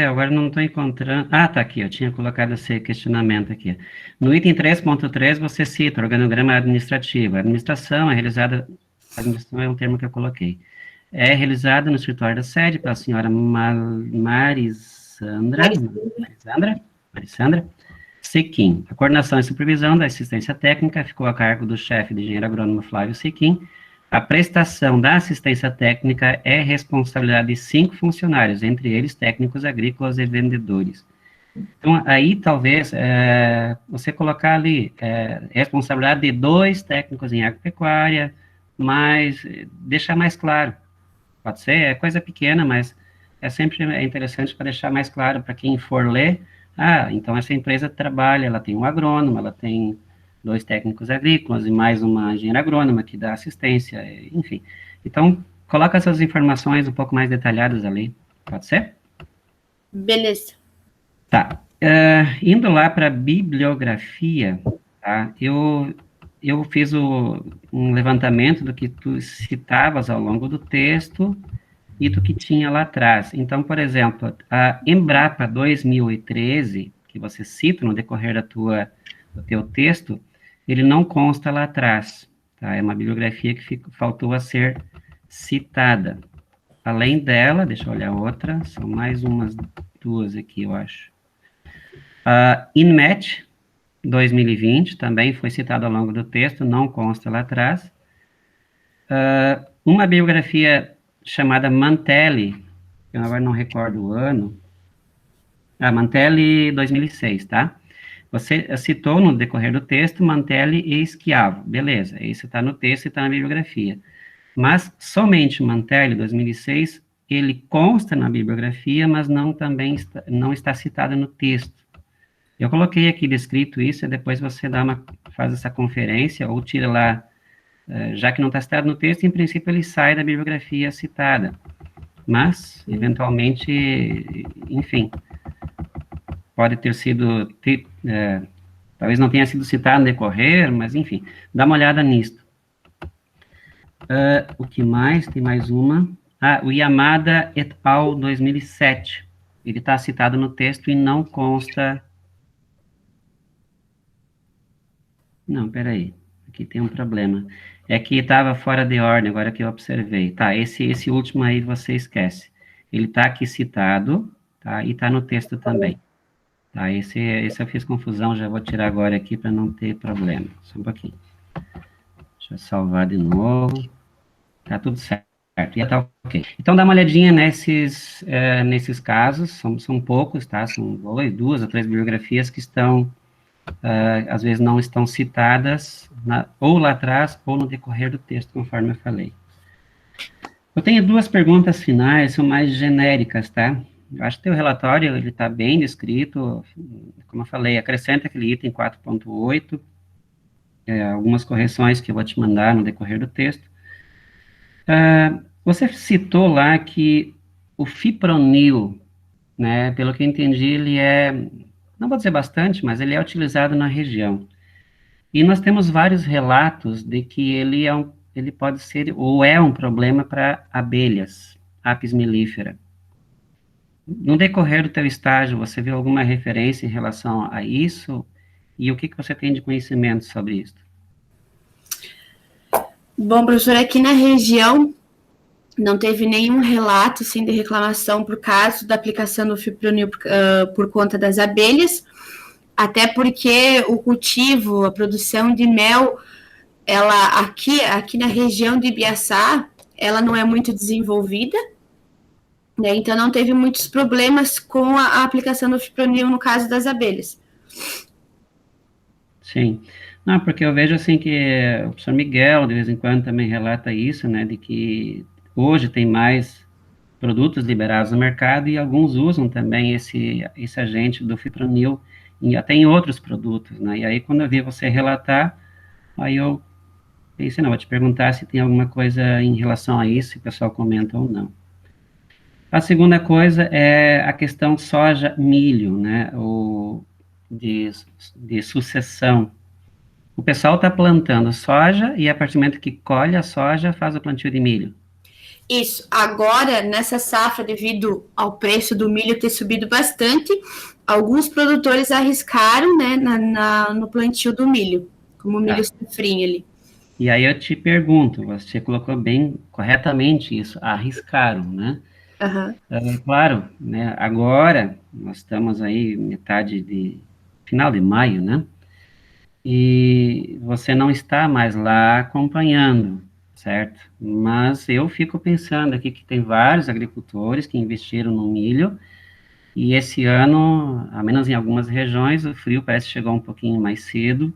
Agora não estou encontrando. Tá aqui, eu tinha colocado esse questionamento aqui. No item 3.3, você cita organograma administrativo. A administração é realizada, administração é um termo que eu coloquei. É realizada no escritório da sede pela senhora Marisandra Sequim. A coordenação e supervisão da assistência técnica ficou a cargo do chefe de engenheiro agrônomo Flávio Sequim. A prestação da assistência técnica é responsabilidade de 5 funcionários, entre eles técnicos agrícolas e vendedores. Então, aí talvez você colocar ali responsabilidade de 2 técnicos em agropecuária, mas deixar mais claro. Pode ser, é coisa pequena, mas sempre interessante para deixar mais claro para quem for ler. Então essa empresa trabalha, ela tem um agrônomo, ela tem 2 técnicos agrícolas e mais uma engenheira agrônoma que dá assistência, enfim. Então, coloca essas informações um pouco mais detalhadas ali, pode ser? Beleza. Tá. Indo lá para a bibliografia, tá? Eu fiz um levantamento do que tu citavas ao longo do texto e do que tinha lá atrás. Então, por exemplo, a Embrapa 2013, que você cita no decorrer do teu texto, ele não consta lá atrás, tá? É uma bibliografia que faltou a ser citada. Além dela, deixa eu olhar outra, são mais umas 2 aqui, eu acho. A INMET 2020 também foi citada ao longo do texto, não consta lá atrás. Uma bibliografia chamada Mantelli, eu agora não recordo o ano. Mantelli 2006, tá? Você citou no decorrer do texto Mantelli e Schiavo, beleza, isso está no texto e está na bibliografia. Mas somente Mantelli 2006, ele consta na bibliografia, mas não está citado no texto. Eu coloquei aqui descrito isso, e depois você faz essa conferência, ou tira lá, já que não está citado no texto, em princípio ele sai da bibliografia citada. Mas, eventualmente, enfim, pode ter sido, talvez não tenha sido citado no decorrer, mas enfim, dá uma olhada nisso. O que mais? Tem mais uma. O Yamada et al. 2007. Ele está citado no texto e não consta... Não, peraí. Aqui tem um problema. É que estava fora de ordem, agora que eu observei. Tá, esse último aí você esquece. Ele está aqui citado, tá? E está no texto também. Tá, esse eu fiz confusão, já vou tirar agora aqui para não ter problema. Só um pouquinho. Deixa eu salvar de novo. Tá tudo certo. Já tá ok. Então, dá uma olhadinha nesses casos, são poucos, tá? São duas ou três biografias que estão, às vezes não estão citadas, ou lá atrás, ou no decorrer do texto, conforme eu falei. Eu tenho duas perguntas finais, são mais genéricas, tá? Eu acho que teu relatório, ele está bem descrito, como eu falei, acrescenta aquele item 4.8, algumas correções que eu vou te mandar no decorrer do texto. Você citou lá que o fipronil, né, pelo que eu entendi, ele não vou dizer bastante, mas ele é utilizado na região. E nós temos vários relatos de que ele pode ser, ou é um problema para abelhas, Apis mellifera. No decorrer do teu estágio, você viu alguma referência em relação a isso? E o que você tem de conhecimento sobre isso? Bom, professor, aqui na região não teve nenhum relato assim, de reclamação por caso da aplicação do fipronil por conta das abelhas, até porque o cultivo, a produção de mel, ela aqui na região de Ibiaçá, ela não é muito desenvolvida, né? Então não teve muitos problemas com a aplicação do fipronil no caso das abelhas. Sim. Não, porque eu vejo assim que o professor Miguel, de vez em quando, também relata isso, né, de que hoje tem mais produtos liberados no mercado e alguns usam também esse agente do fipronil até em outros produtos, né, e aí quando eu vi você relatar, aí eu pensei, não, vou te perguntar se tem alguma coisa em relação a isso, se o pessoal comenta ou não. A segunda coisa é a questão soja-milho, né, de sucessão. O pessoal está plantando soja e a partir do momento que colhe a soja, faz o plantio de milho. Isso. Agora, nessa safra, devido ao preço do milho ter subido bastante, alguns produtores arriscaram, né, no plantio do milho, como o milho safrinha ali. E aí eu te pergunto, você colocou bem corretamente isso, arriscaram, né? Uhum. Claro, né, agora nós estamos aí final de maio, né? E você não está mais lá acompanhando, certo? Mas eu fico pensando aqui que tem vários agricultores que investiram no milho e esse ano, ao menos em algumas regiões, o frio parece que chegou um pouquinho mais cedo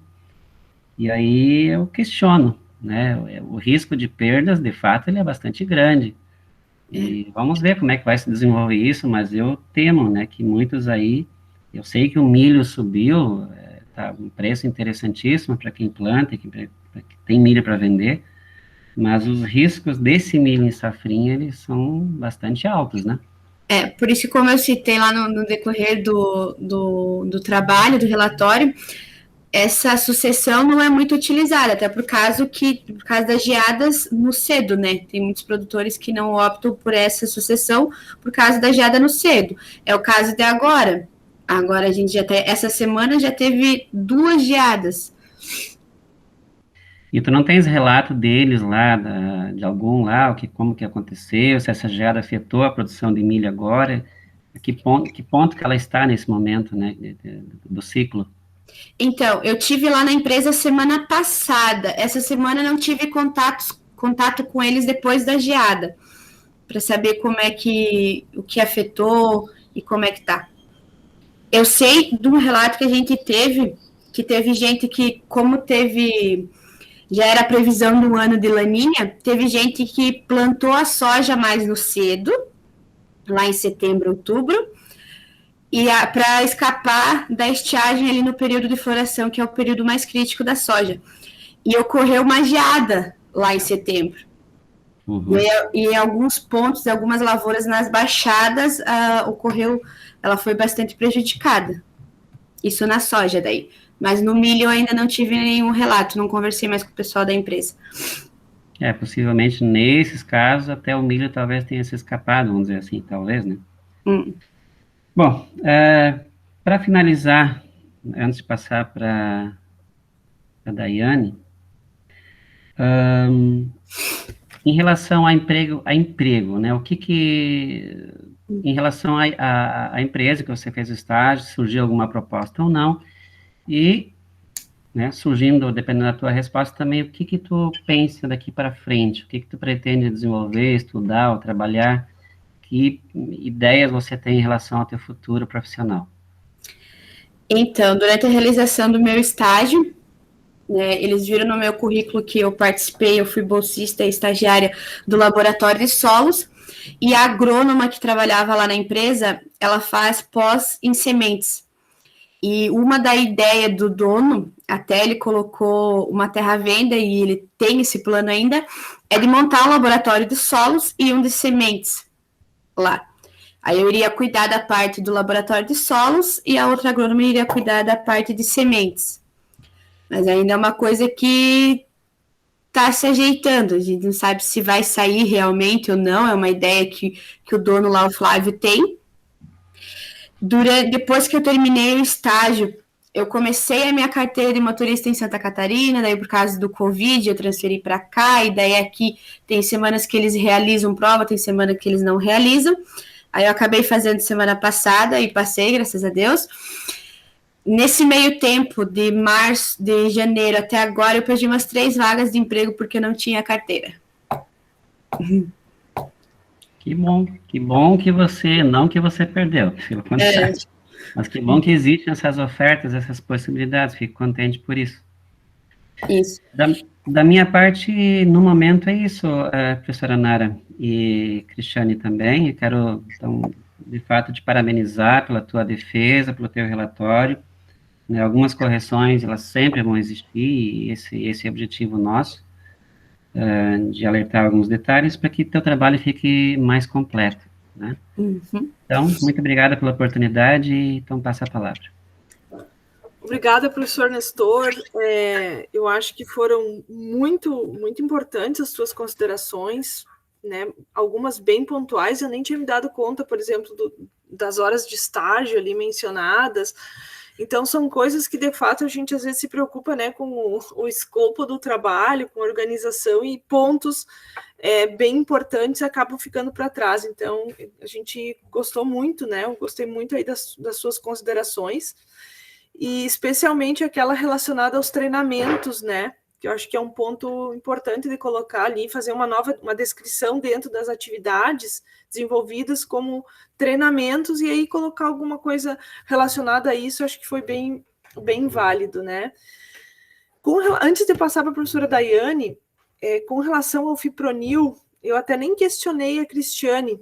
e aí eu questiono, né? O risco de perdas, de fato, ele é bastante grande. E vamos ver como é que vai se desenvolver isso, mas eu temo, né, que muitos aí, eu sei que o milho subiu, tá um preço interessantíssimo para quem planta, pra quem tem milho para vender, mas os riscos desse milho em safrinha, eles são bastante altos, né? Por isso, como eu citei lá no decorrer do trabalho, do relatório, essa sucessão não é muito utilizada, até por causa das geadas no cedo, né? Tem muitos produtores que não optam por essa sucessão por causa da geada no cedo. É o caso de agora. Agora a gente essa semana já teve 2 geadas. E tu não tens relato deles lá, de algum lá, como que aconteceu, se essa geada afetou a produção de milho agora, que ponto que ela está nesse momento, né, do ciclo? Então, eu tive lá na empresa semana passada. Essa semana não tive contato com eles depois da geada, para saber o que afetou e como é que tá. Eu sei de um relato que a gente teve, que teve gente que, já era a previsão do ano de laninha, teve gente que plantou a soja mais no cedo, lá em setembro, outubro, e para escapar da estiagem ali no período de floração, que é o período mais crítico da soja. E ocorreu uma geada lá em setembro. Uhum. E em alguns pontos, em algumas lavouras nas baixadas, ela foi bastante prejudicada. Isso na soja daí. Mas no milho eu ainda não tive nenhum relato, não conversei mais com o pessoal da empresa. Possivelmente nesses casos até o milho talvez tenha se escapado, vamos dizer assim, talvez, né? Bom, para finalizar, antes de passar para a Daiane, Em relação a emprego, né? Em relação à empresa que você fez o estágio, surgiu alguma proposta ou não? E, né, surgindo, dependendo da tua resposta, também o que tu pensa daqui para frente? O que tu pretende desenvolver, estudar ou trabalhar? Que ideias você tem em relação ao teu futuro profissional? Então, durante a realização do meu estágio, né, eles viram no meu currículo que eu participei, eu fui bolsista e estagiária do laboratório de solos, e a agrônoma que trabalhava lá na empresa, ela faz pós em sementes. E uma da ideia do dono, até ele colocou uma terra à venda, e ele tem esse plano ainda, é de montar um laboratório de solos e um de sementes lá. Aí eu iria cuidar da parte do laboratório de solos e a outra agrônoma iria cuidar da parte de sementes. Mas ainda é uma coisa que está se ajeitando. A gente não sabe se vai sair realmente ou não. É uma ideia que o dono lá, o Flávio, tem. Depois que eu terminei o estágio, eu comecei a minha carteira de motorista em Santa Catarina, daí por causa do Covid eu transferi para cá, e daí aqui tem semanas que eles realizam prova, tem semana que eles não realizam. Aí eu acabei fazendo semana passada e passei, graças a Deus. Nesse meio tempo, de janeiro até agora, eu perdi umas 3 vagas de emprego porque não tinha carteira. Que bom que você perdeu, pelo contrário. Mas que bom que existem essas ofertas, essas possibilidades, fico contente por isso. Isso. Da minha parte, no momento é isso, professora Nara e Cristiane também. Eu quero, então, de fato, te parabenizar pela tua defesa, pelo teu relatório. Né, algumas correções, elas sempre vão existir, e esse é o objetivo nosso, de alertar alguns detalhes para que teu trabalho fique mais completo, né? Uhum. Então, muito obrigada pela oportunidade, então passa a palavra. Obrigada, professor Nestor. Eu acho que foram muito, muito importantes as suas considerações, né? Algumas bem pontuais. Eu nem tinha me dado conta, por exemplo, das horas de estágio ali mencionadas. Então, são coisas que, de fato, a gente às vezes se preocupa, né, com o escopo do trabalho, com a organização, e pontos bem importantes acabam ficando para trás. Então, a gente gostou muito, né? Eu gostei muito aí das suas considerações, e especialmente aquela relacionada aos treinamentos, né? Que eu acho que é um ponto importante de colocar ali, fazer uma descrição dentro das atividades desenvolvidas como treinamentos, e aí colocar alguma coisa relacionada a isso. Eu acho que foi bem, bem válido, né? Antes de passar para a professora Daiane, com relação ao fipronil, eu até nem questionei a Cristiane,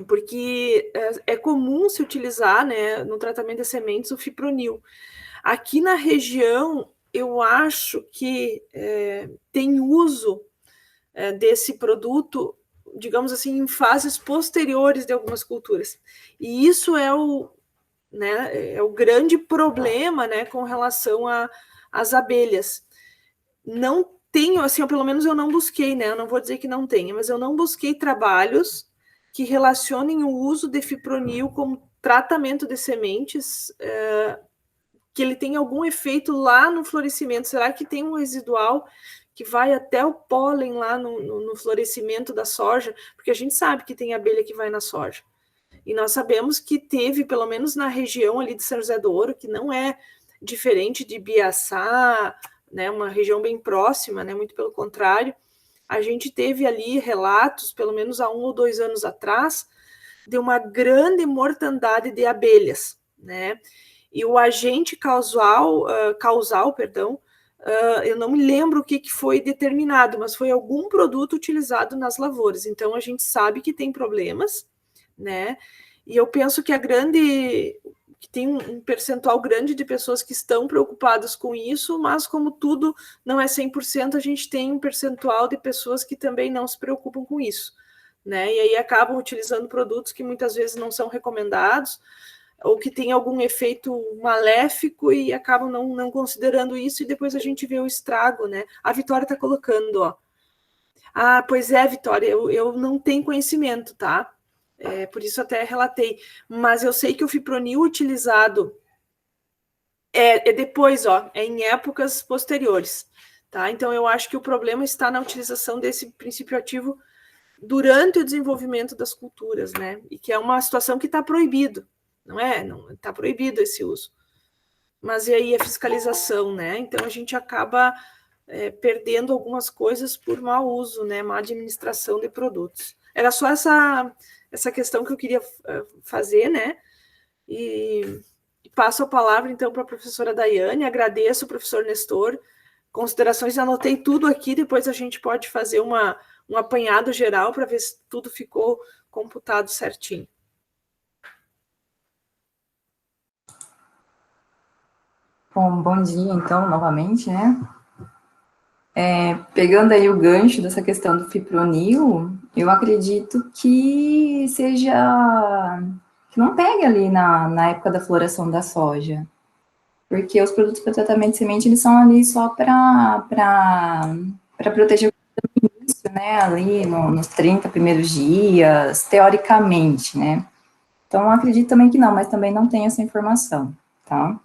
porque é comum se utilizar, né, no tratamento de sementes, o fipronil. Aqui na região, eu acho que tem uso desse produto, digamos assim, em fases posteriores de algumas culturas. E isso é o grande problema, né, com relação às abelhas. Não tenho, assim, pelo menos eu não busquei, né, eu não vou dizer que não tenha, mas eu não busquei trabalhos que relacionem o uso de fipronil como tratamento de sementes, que ele tem algum efeito lá no florescimento. Será que tem um residual que vai até o pólen lá no florescimento da soja? Porque a gente sabe que tem abelha que vai na soja. E nós sabemos que teve, pelo menos na região ali de São José do Ouro, que não é diferente de Biaçá, né, uma região bem próxima, né, muito pelo contrário. A gente teve ali relatos, pelo menos há 1 ou 2 anos atrás, de uma grande mortandade de abelhas, né? E o agente causal, eu não me lembro o que foi determinado, mas foi algum produto utilizado nas lavouras. Então, a gente sabe que tem problemas, né? E eu penso que que tem um percentual grande de pessoas que estão preocupadas com isso, mas como tudo não é 100%, a gente tem um percentual de pessoas que também não se preocupam com isso, né? E aí acabam utilizando produtos que muitas vezes não são recomendados, ou que tem algum efeito maléfico, e acabam não considerando isso, e depois a gente vê o estrago, né? A Vitória está colocando, ó. Ah, pois é, Vitória, eu não tenho conhecimento, tá? Por isso até relatei, mas eu sei que o fipronil utilizado depois, ó, em épocas posteriores, tá? Então, eu acho que o problema está na utilização desse princípio ativo durante o desenvolvimento das culturas, né? E que é uma situação que está proibido, não é? Não está proibido esse uso. Mas e aí a fiscalização, né? Então a gente acaba perdendo algumas coisas por mau uso, né? Má administração de produtos. Era só essa questão que eu queria fazer, né? E passo a palavra então para a professora Daiane. Agradeço, professor Nestor. Considerações, anotei tudo aqui, depois a gente pode fazer um apanhado geral para ver se tudo ficou computado certinho. Bom dia, então, novamente, né? Pegando aí o gancho dessa questão do fipronil, eu acredito que que não pegue ali na época da floração da soja, porque os produtos para tratamento de semente, eles são ali só para proteger o início, né, ali nos 30 primeiros dias, teoricamente, né? Então, eu acredito também que não, mas também não tenho essa informação, tá?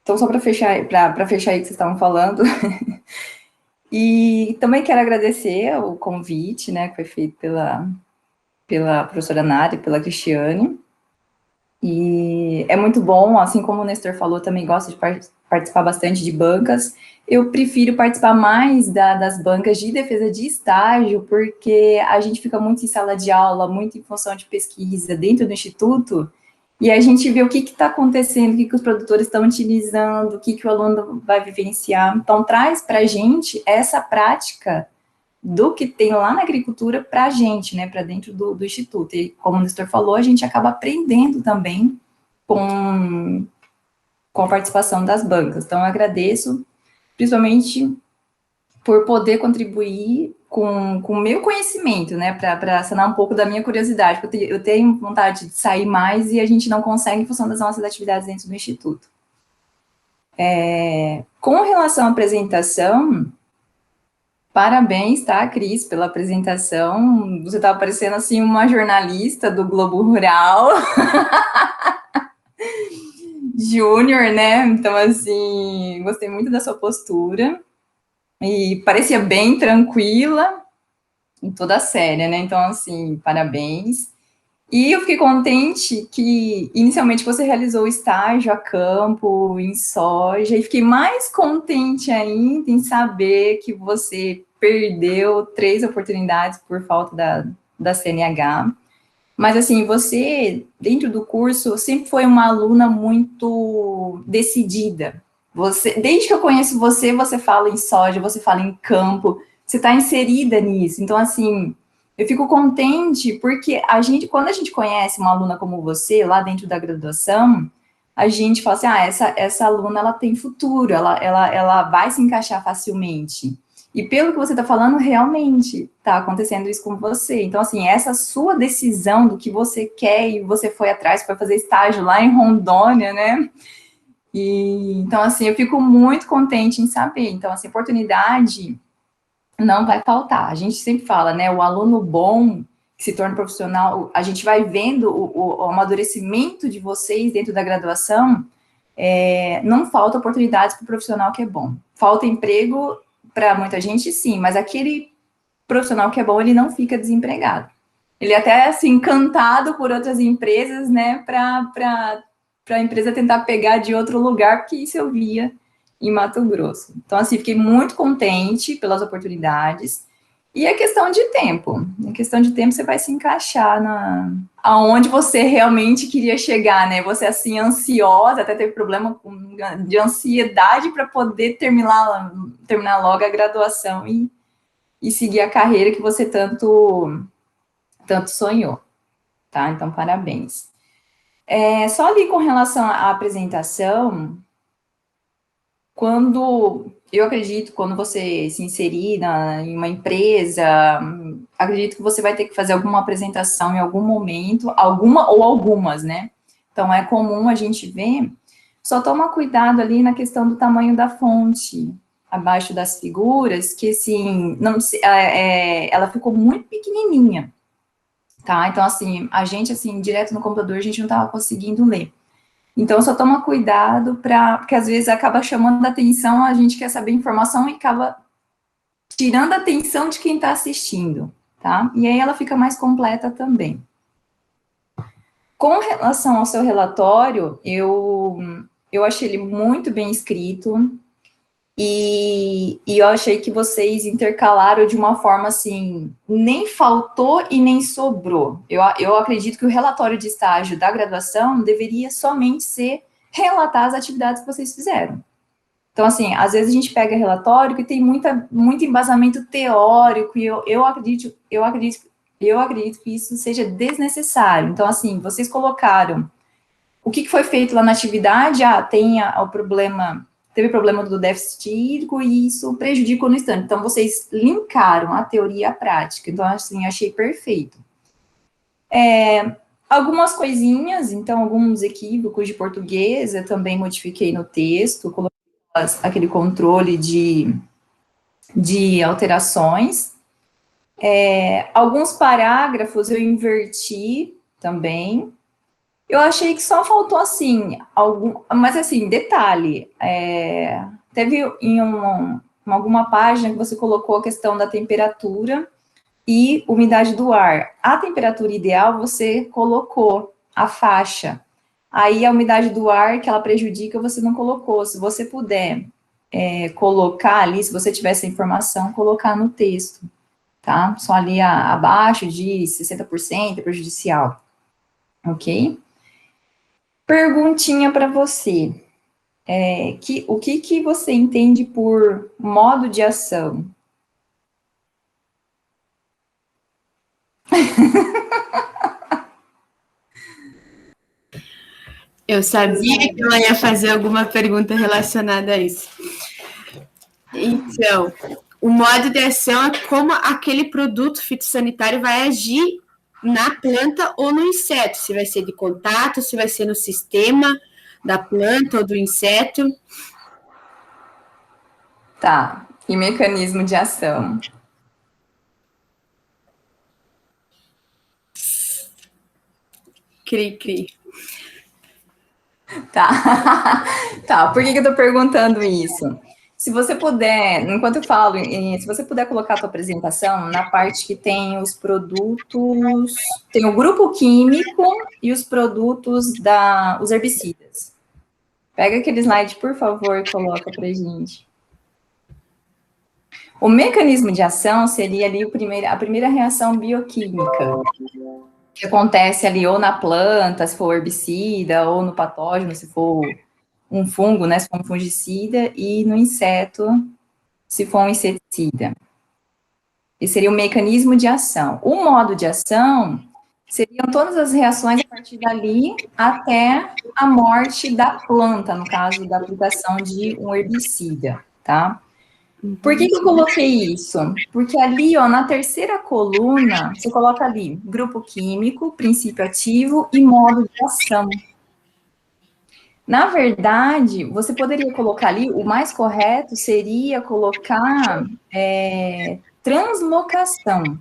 Então, só para fechar aí que vocês estavam falando, e também quero agradecer o convite, né, que foi feito pela professora Nádia, pela Cristiane, e é muito bom, assim como o Nestor falou, também gosto de participar bastante de bancas. Eu prefiro participar mais das bancas de defesa de estágio, porque a gente fica muito em sala de aula, muito em função de pesquisa dentro do instituto, e a gente vê o que está acontecendo, o que os produtores estão utilizando, o que o aluno vai vivenciar. Então, traz para a gente essa prática do que tem lá na agricultura para a gente, né, para dentro do instituto. E, como o Nestor falou, a gente acaba aprendendo também com a participação das bancas. Então, eu agradeço, principalmente, por poder contribuir com o meu conhecimento, né, para sanar um pouco da minha curiosidade, porque eu tenho vontade de sair mais e a gente não consegue em função das nossas atividades dentro do Instituto. Com relação à apresentação, parabéns, tá, Cris, pela apresentação. Você estava parecendo, assim, uma jornalista do Globo Rural. Júnior, né? Então, assim, gostei muito da sua postura. E parecia bem tranquila e toda séria, né? Então, assim, parabéns. E eu fiquei contente que, inicialmente, você realizou o estágio a campo, em soja, e fiquei mais contente ainda em saber que você perdeu 3 oportunidades por falta da CNH. Mas, assim, você, dentro do curso, sempre foi uma aluna muito decidida. Desde que eu conheço você, você fala em soja, você fala em campo, você está inserida nisso. Então, assim, eu fico contente porque quando a gente conhece uma aluna como você, lá dentro da graduação, a gente fala assim, essa aluna, ela tem futuro, ela vai se encaixar facilmente. E pelo que você está falando, realmente está acontecendo isso com você. Então, assim, essa sua decisão do que você quer e você foi atrás para fazer estágio lá em Rondônia, né? Então, assim, eu fico muito contente em saber. Então, assim, oportunidade não vai faltar. A gente sempre fala, né? O aluno bom que se torna profissional, a gente vai vendo o amadurecimento de vocês dentro da graduação. Não falta oportunidades para o profissional que é bom. Falta emprego para muita gente, sim, mas aquele profissional que é bom, ele não fica desempregado. Ele é até, assim, encantado por outras empresas, né, para a empresa tentar pegar de outro lugar, porque isso eu via em Mato Grosso. Então, assim, fiquei muito contente pelas oportunidades. E é questão de tempo. Em questão de tempo, você vai se encaixar aonde você realmente queria chegar, né? Você, assim, ansiosa, até teve problema de ansiedade para poder terminar logo a graduação e seguir a carreira que você tanto sonhou, tá? Então, parabéns. Só ali com relação à apresentação, eu acredito, quando você se inserir em uma empresa, acredito que você vai ter que fazer alguma apresentação em algum momento, algumas, né? Então, é comum a gente ver, só toma cuidado ali na questão do tamanho da fonte, abaixo das figuras, que, assim, ela ficou muito pequenininha, tá? Então, assim, a gente, assim, direto no computador, a gente não estava conseguindo ler. Então, só toma cuidado porque às vezes acaba chamando a atenção, a gente quer saber informação e acaba tirando a atenção de quem está assistindo, tá? E aí ela fica mais completa também. Com relação ao seu relatório, eu achei ele muito bem escrito e eu achei que vocês intercalaram de uma forma assim, nem faltou e nem sobrou. Eu acredito que o relatório de estágio da graduação deveria somente ser relatar as atividades que vocês fizeram. Então, assim, às vezes a gente pega relatório que tem muito embasamento teórico e eu acredito que isso seja desnecessário. Então, assim, vocês colocaram o que foi feito lá na atividade, teve problema do déficit hídrico e isso prejudica no instante. Então, vocês linkaram a teoria à prática. Então, assim, achei perfeito. Algumas coisinhas, então, alguns equívocos de português, eu também modifiquei no texto, coloquei aquele controle de alterações. Alguns parágrafos eu inverti também. Eu achei que só faltou, assim, mas, assim, detalhe, teve em alguma página que você colocou a questão da temperatura e umidade do ar. A temperatura ideal, você colocou a faixa. Aí, a umidade do ar, que ela prejudica, você não colocou. Se você puder colocar ali, se você tiver essa informação, colocar no texto, tá? Só ali abaixo de 60% é prejudicial, ok? Perguntinha para você. O que você entende por modo de ação? Eu sabia que ela ia fazer alguma pergunta relacionada a isso. Então, o modo de ação é como aquele produto fitossanitário vai agir na planta ou no inseto, se vai ser de contato, se vai ser no sistema da planta ou do inseto. Tá, e mecanismo de ação? Cri. Tá, tá, por que eu tô perguntando isso? Se você puder, enquanto eu falo, se você puder colocar a tua apresentação na parte que tem os produtos, tem o grupo químico e os produtos os herbicidas. Pega aquele slide, por favor, e coloca pra gente. O mecanismo de ação seria ali a primeira reação bioquímica, que acontece ali ou na planta, se for herbicida, ou no patógeno, se for um fungo, né, se for um fungicida, e no inseto, se for um inseticida. Esse seria o mecanismo de ação. O modo de ação seriam todas as reações a partir dali até a morte da planta, no caso da aplicação de um herbicida, tá? Por que eu coloquei isso? Porque ali, ó, na terceira coluna, você coloca ali grupo químico, princípio ativo e modo de ação. Na verdade, você poderia colocar ali, o mais correto seria colocar translocação,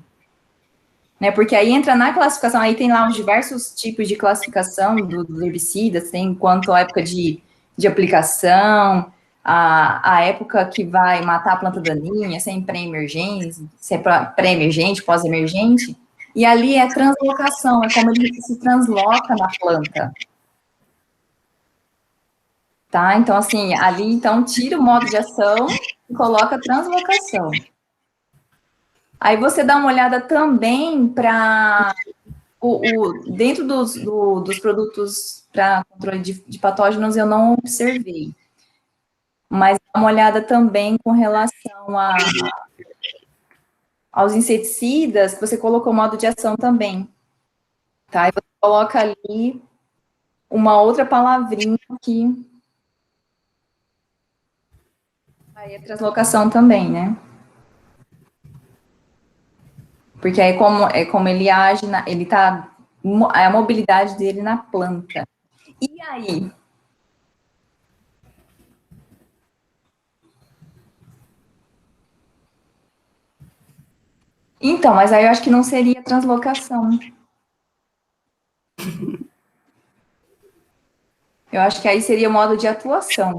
né? Porque aí entra na classificação, aí tem lá os diversos tipos de classificação dos herbicidas, tem quanto à época de aplicação, a época que vai matar a planta daninha, se é em pré-emergente, se é pré-emergente, pós-emergente, e ali é translocação, é como ele se transloca na planta. Tá? Então, assim, ali, então, tira o modo de ação e coloca translocação. Aí você dá uma olhada também para dentro dos produtos para controle de patógenos, eu não observei. Mas dá uma olhada também com relação aos inseticidas, que você colocou o modo de ação também. Tá? E você coloca ali uma outra palavrinha aqui. Aí é translocação também, né? Porque aí como ele age, ele tá, a mobilidade dele na planta. E aí? Então, mas aí eu acho que não seria translocação. Eu acho que aí seria o modo de atuação.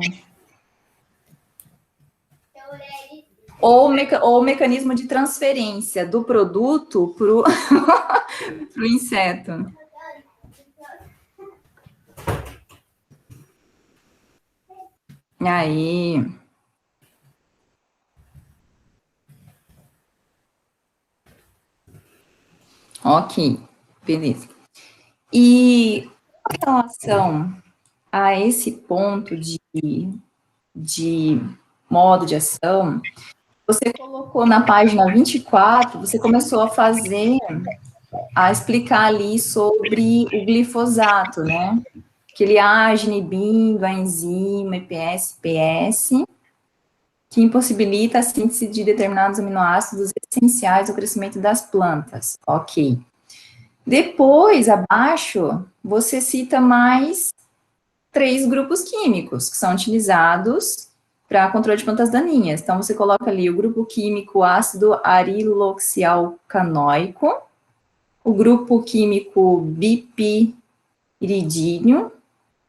Ou o mecanismo de transferência do produto para o inseto. Aí. Ok, beleza. E em relação a esse ponto de modo de ação, você colocou na página 24, você começou a explicar ali sobre o glifosato, né? Que ele age inibindo a enzima EPS-PS, que impossibilita a síntese de determinados aminoácidos essenciais ao crescimento das plantas. Ok. Depois, abaixo, você cita mais 3 grupos químicos que são utilizados para controle de plantas daninhas. Então, você coloca ali o grupo químico ácido ariloxialcanoico, o grupo químico bipiridínio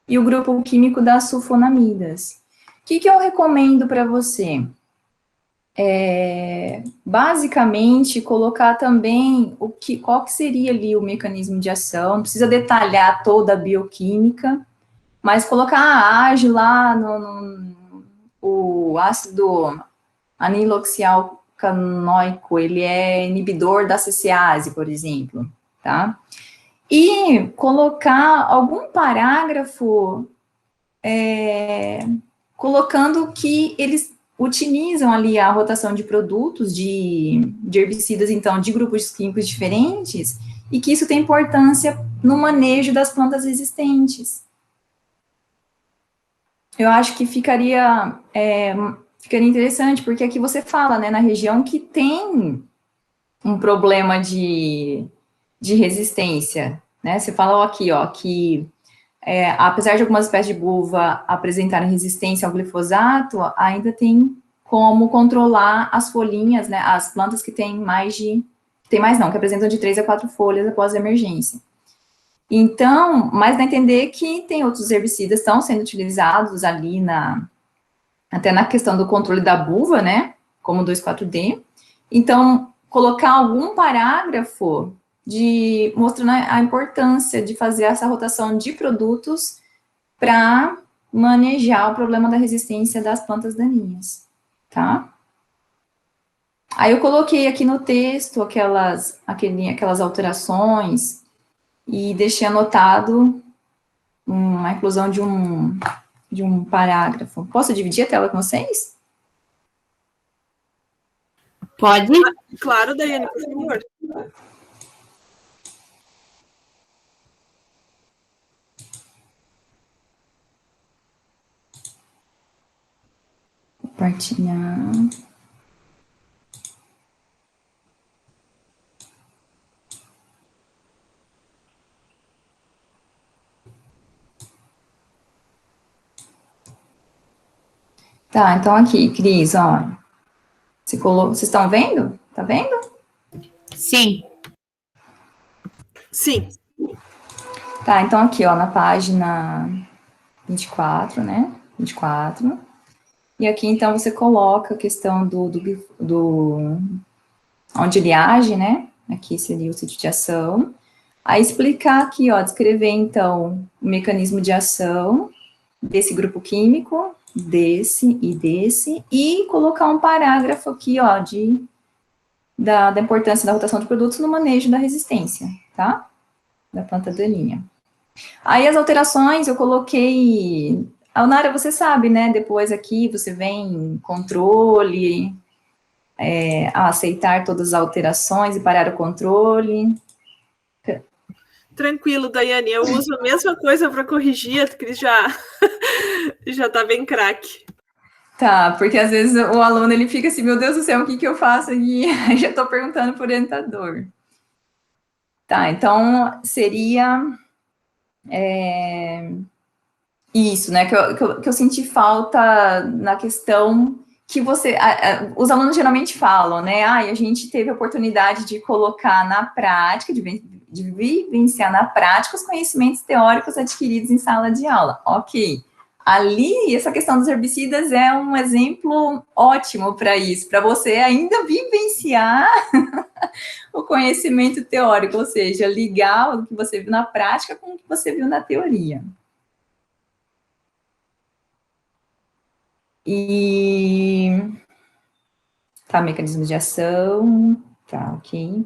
e o grupo químico das sulfonamidas. O que eu recomendo para você? Basicamente, colocar também qual que seria ali o mecanismo de ação, não precisa detalhar toda a bioquímica, mas colocar a AGE lá o ácido aniloxialcanoico, ele é inibidor da CCase, por exemplo, tá? E colocar algum parágrafo colocando que eles utilizam ali a rotação de produtos, de herbicidas, então, de grupos químicos diferentes, e que isso tem importância no manejo das plantas existentes. Eu acho que ficaria interessante, porque aqui você fala, né, na região que tem um problema de resistência, né, você fala aqui, ó, que apesar de algumas espécies de buva apresentarem resistência ao glifosato, ainda tem como controlar as folhinhas, né, as plantas que têm que apresentam de 3 a 4 folhas após a emergência. Então, mas dá a entender que tem outros herbicidas que estão sendo utilizados ali até na questão do controle da buva, né, como o 2,4-D. Então, colocar algum parágrafo mostrando a importância de fazer essa rotação de produtos para manejar o problema da resistência das plantas daninhas, tá? Aí eu coloquei aqui no texto aquelas alterações e deixei anotado a inclusão de um parágrafo. Posso dividir a tela com vocês? Pode? Claro, Daiane, por favor. Compartilhar. Tá, então aqui, Cris, ó. Vocês estão vendo? Tá vendo? Sim. Sim. Tá, então aqui, ó, na página 24, né? 24. E aqui, então, você coloca a questão onde ele age, né? Aqui seria o sítio de ação. Aí explicar aqui, ó, descrever, então, o mecanismo de ação desse grupo químico, desse e desse, e colocar um parágrafo aqui, ó, da importância da rotação de produtos no manejo da resistência, tá? Da planta daninha. Aí as alterações eu coloquei... Alnara, você sabe, né? Depois aqui você vem controle, aceitar todas as alterações e parar o controle. Tranquilo, Daiane, eu uso a mesma coisa para corrigir, a Cris já tá bem craque. Tá, porque às vezes o aluno ele fica assim, meu Deus do céu, o que eu faço aqui? Já estou perguntando para o orientador. Tá, então seria isso, né? Que eu senti falta na questão que os alunos geralmente falam, né? A gente teve a oportunidade de colocar na prática, de de vivenciar na prática os conhecimentos teóricos adquiridos em sala de aula. Ok. Ali, essa questão dos herbicidas é um exemplo ótimo para isso, para você ainda vivenciar o conhecimento teórico, ou seja, ligar o que você viu na prática com o que você viu na teoria. E... Tá, mecanismos de ação, tá, ok.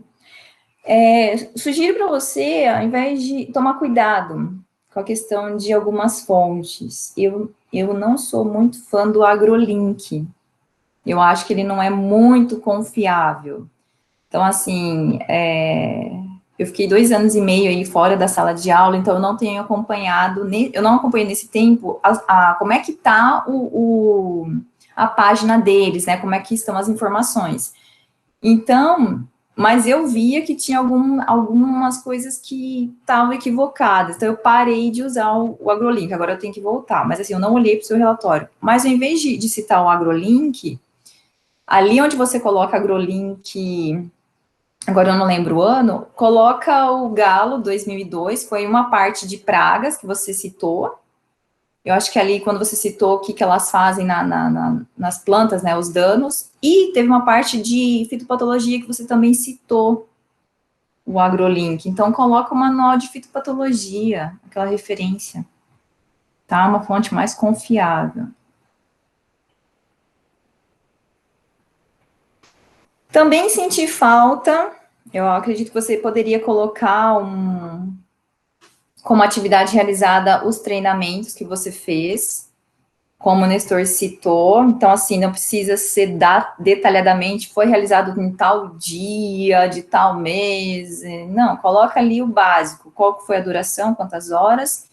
Sugiro para você, ao invés de tomar cuidado com a questão de algumas fontes, eu não sou muito fã do AgroLink. Eu acho que ele não é muito confiável. Então, assim, eu fiquei 2 anos e meio aí fora da sala de aula, então eu não tenho acompanhado, eu não acompanhei nesse tempo como é que está a página deles, né? Como é que estão as informações. Então, mas eu via que tinha algumas coisas que estavam equivocadas, então eu parei de usar o AgroLink, agora eu tenho que voltar, mas assim, eu não olhei para o seu relatório. Mas ao invés de citar o AgroLink, ali onde você coloca AgroLink, agora eu não lembro o ano, coloca o Galo 2002, foi uma parte de pragas que você citou. Eu acho que ali, quando você citou o que elas fazem nas plantas, né, os danos, e teve uma parte de fitopatologia que você também citou, o AgroLink. Então, coloca o manual de fitopatologia, aquela referência, tá? Uma fonte mais confiável. Também senti falta, eu acredito que você poderia colocar como atividade realizada os treinamentos que você fez, como o Nestor citou, então, assim, não precisa ser detalhadamente, foi realizado em tal dia, de tal mês, não, coloca ali o básico, qual foi a duração, quantas horas,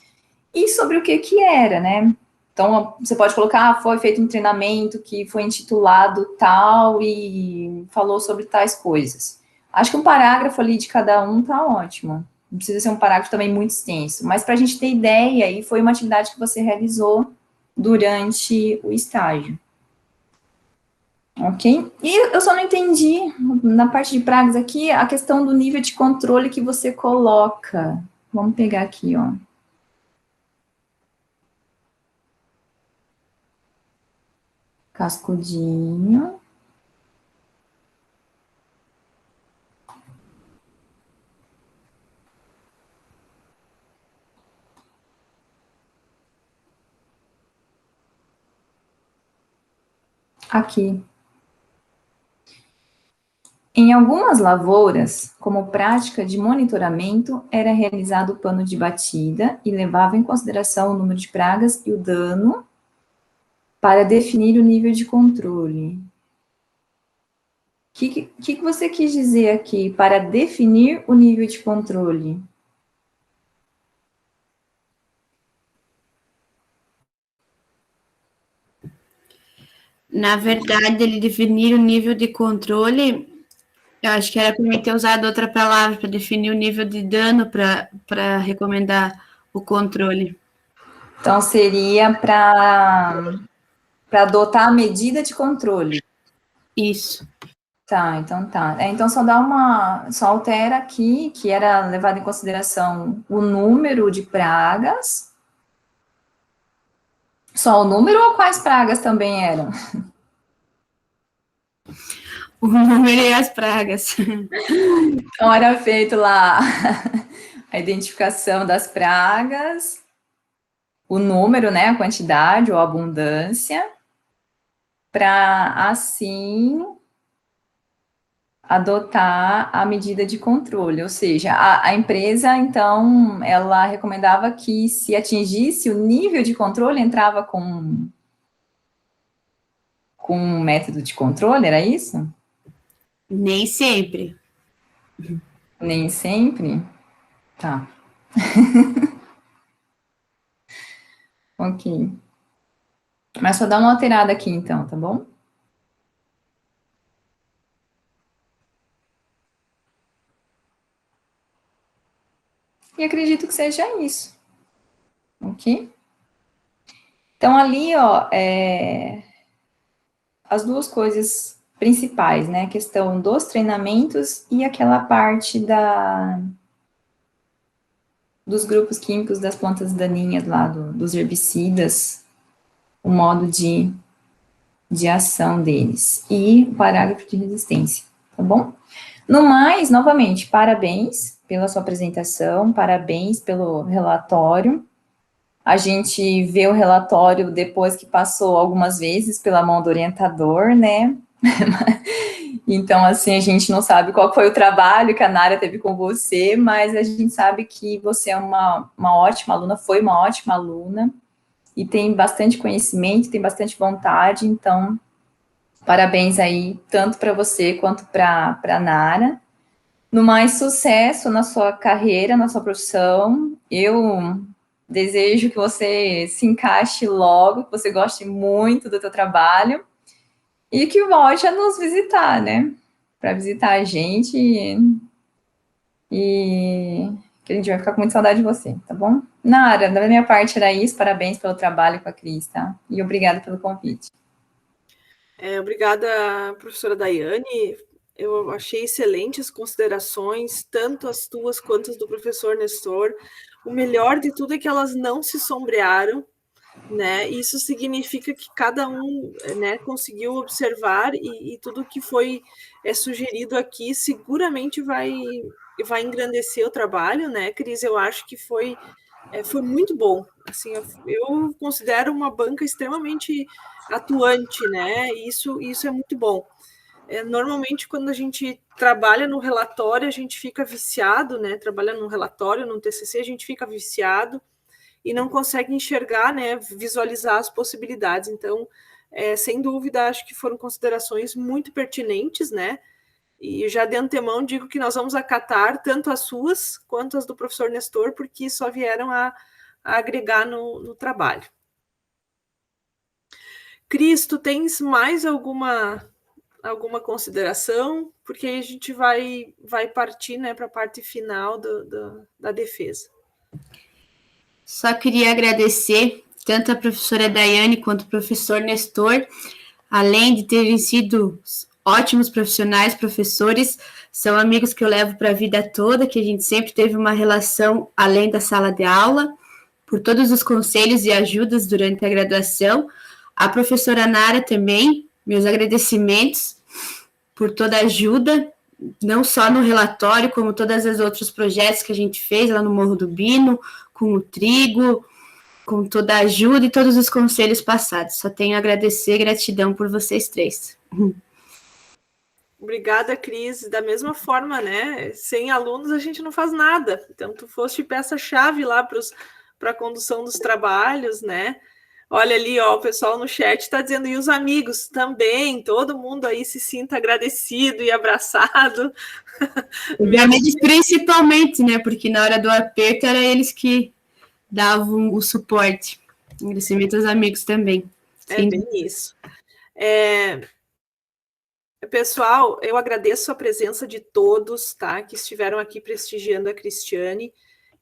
e sobre o que era, né? Então, você pode colocar, foi feito um treinamento que foi intitulado tal e falou sobre tais coisas. Acho que um parágrafo ali de cada um tá ótimo. Não precisa ser um parágrafo também muito extenso, mas para a gente ter ideia, aí foi uma atividade que você realizou durante o estágio. Ok? E eu só não entendi, na parte de pragas aqui, a questão do nível de controle que você coloca. Vamos pegar aqui, ó. Cascudinho. Aqui. Em algumas lavouras, como prática de monitoramento, era realizado o plano de batida e levava em consideração o número de pragas e o dano para definir o nível de controle. O que você quis dizer aqui, para definir o nível de controle? Na verdade, ele definir o nível de controle, eu acho que era para mim ter usado outra palavra para definir o nível de dano para recomendar o controle. Então, seria para adotar a medida de controle. Isso. Tá, então tá. Então, só altera aqui, que era levado em consideração o número de pragas. Só o número ou quais pragas também eram? O número e as pragas. Então, era feito lá a identificação das pragas, o número, né, a quantidade ou abundância, para assim adotar a medida de controle, ou seja, a empresa, então, ela recomendava que se atingisse o nível de controle, entrava com um método de controle, era isso? Nem sempre. Nem sempre? Tá. Ok. Mas só dá uma alterada aqui, então, tá bom? E acredito que seja isso. Ok? Então, ali, ó, as duas coisas principais, né? A questão dos treinamentos e aquela parte dos grupos químicos das plantas daninhas lá, dos herbicidas, o modo de ação deles e o parágrafo de resistência, tá bom? No mais, novamente, parabéns pela sua apresentação, parabéns pelo relatório. A gente vê o relatório depois que passou algumas vezes pela mão do orientador, né? Então, assim, a gente não sabe qual foi o trabalho que a Nara teve com você, mas a gente sabe que você é uma ótima aluna, foi uma ótima aluna, e tem bastante conhecimento, tem bastante vontade, então, parabéns aí, tanto para você quanto para a Nara. No mais, sucesso na sua carreira, na sua profissão. Eu desejo que você se encaixe logo, que você goste muito do teu trabalho e que volte a nos visitar, né? Para visitar a gente e que a gente vai ficar com muita saudade de você, tá bom? Nara, da minha parte era isso, parabéns pelo trabalho com a Cris, tá? E obrigada pelo convite. Obrigada, professora Daiane. Eu achei excelentes considerações, tanto as tuas quanto as do professor Nestor. O melhor de tudo é que elas não se sombrearam, né? Isso significa que cada um, né, conseguiu observar e tudo que foi sugerido aqui seguramente vai engrandecer o trabalho, né, Cris? Eu acho que foi muito bom. Assim, eu considero uma banca extremamente atuante, né? Isso é muito bom. Normalmente, quando a gente trabalha no relatório, a gente fica viciado, né? Trabalha no relatório, no TCC, a gente fica viciado e não consegue enxergar, né? Visualizar as possibilidades. Então, sem dúvida, acho que foram considerações muito pertinentes, né? E já de antemão digo que nós vamos acatar tanto as suas quanto as do professor Nestor, porque só vieram a agregar no trabalho. Cris, tu tens mais alguma consideração? Porque aí a gente vai partir, né, para a parte final da defesa. Só queria agradecer tanto a professora Daiane quanto o professor Nestor, além de terem sido ótimos profissionais, professores, são amigos que eu levo para a vida toda, que a gente sempre teve uma relação além da sala de aula, por todos os conselhos e ajudas durante a graduação. A professora Nara também, meus agradecimentos por toda a ajuda, não só no relatório, como todos os outros projetos que a gente fez lá no Morro do Bino, com o trigo, com toda a ajuda e todos os conselhos passados. Só tenho a agradecer e gratidão por vocês três. Obrigada, Cris. Da mesma forma, né? Sem alunos a gente não faz nada. Então, tu foste peça-chave lá para a condução dos trabalhos, né? Olha ali, ó, o pessoal no chat está dizendo, e os amigos também, todo mundo aí se sinta agradecido e abraçado. Obviamente, principalmente, né? Porque na hora do aperto era eles que davam o suporte. Agradecimento aos amigos também. Sim. Bem isso. Pessoal, eu agradeço a presença de todos, tá? Que estiveram aqui prestigiando a Cristiane.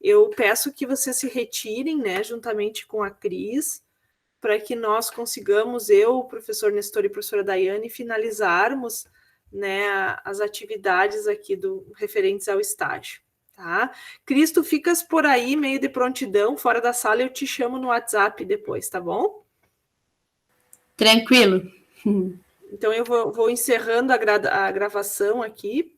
Eu peço que vocês se retirem, né? Juntamente com a Cris, para que nós consigamos, eu, o professor Nestor e a professora Daiane, finalizarmos, né, as atividades aqui referentes ao estágio, tá? Cris, tu ficas por aí, meio de prontidão, fora da sala, eu te chamo no WhatsApp depois, tá bom? Tranquilo. Então, eu vou encerrando a gravação aqui.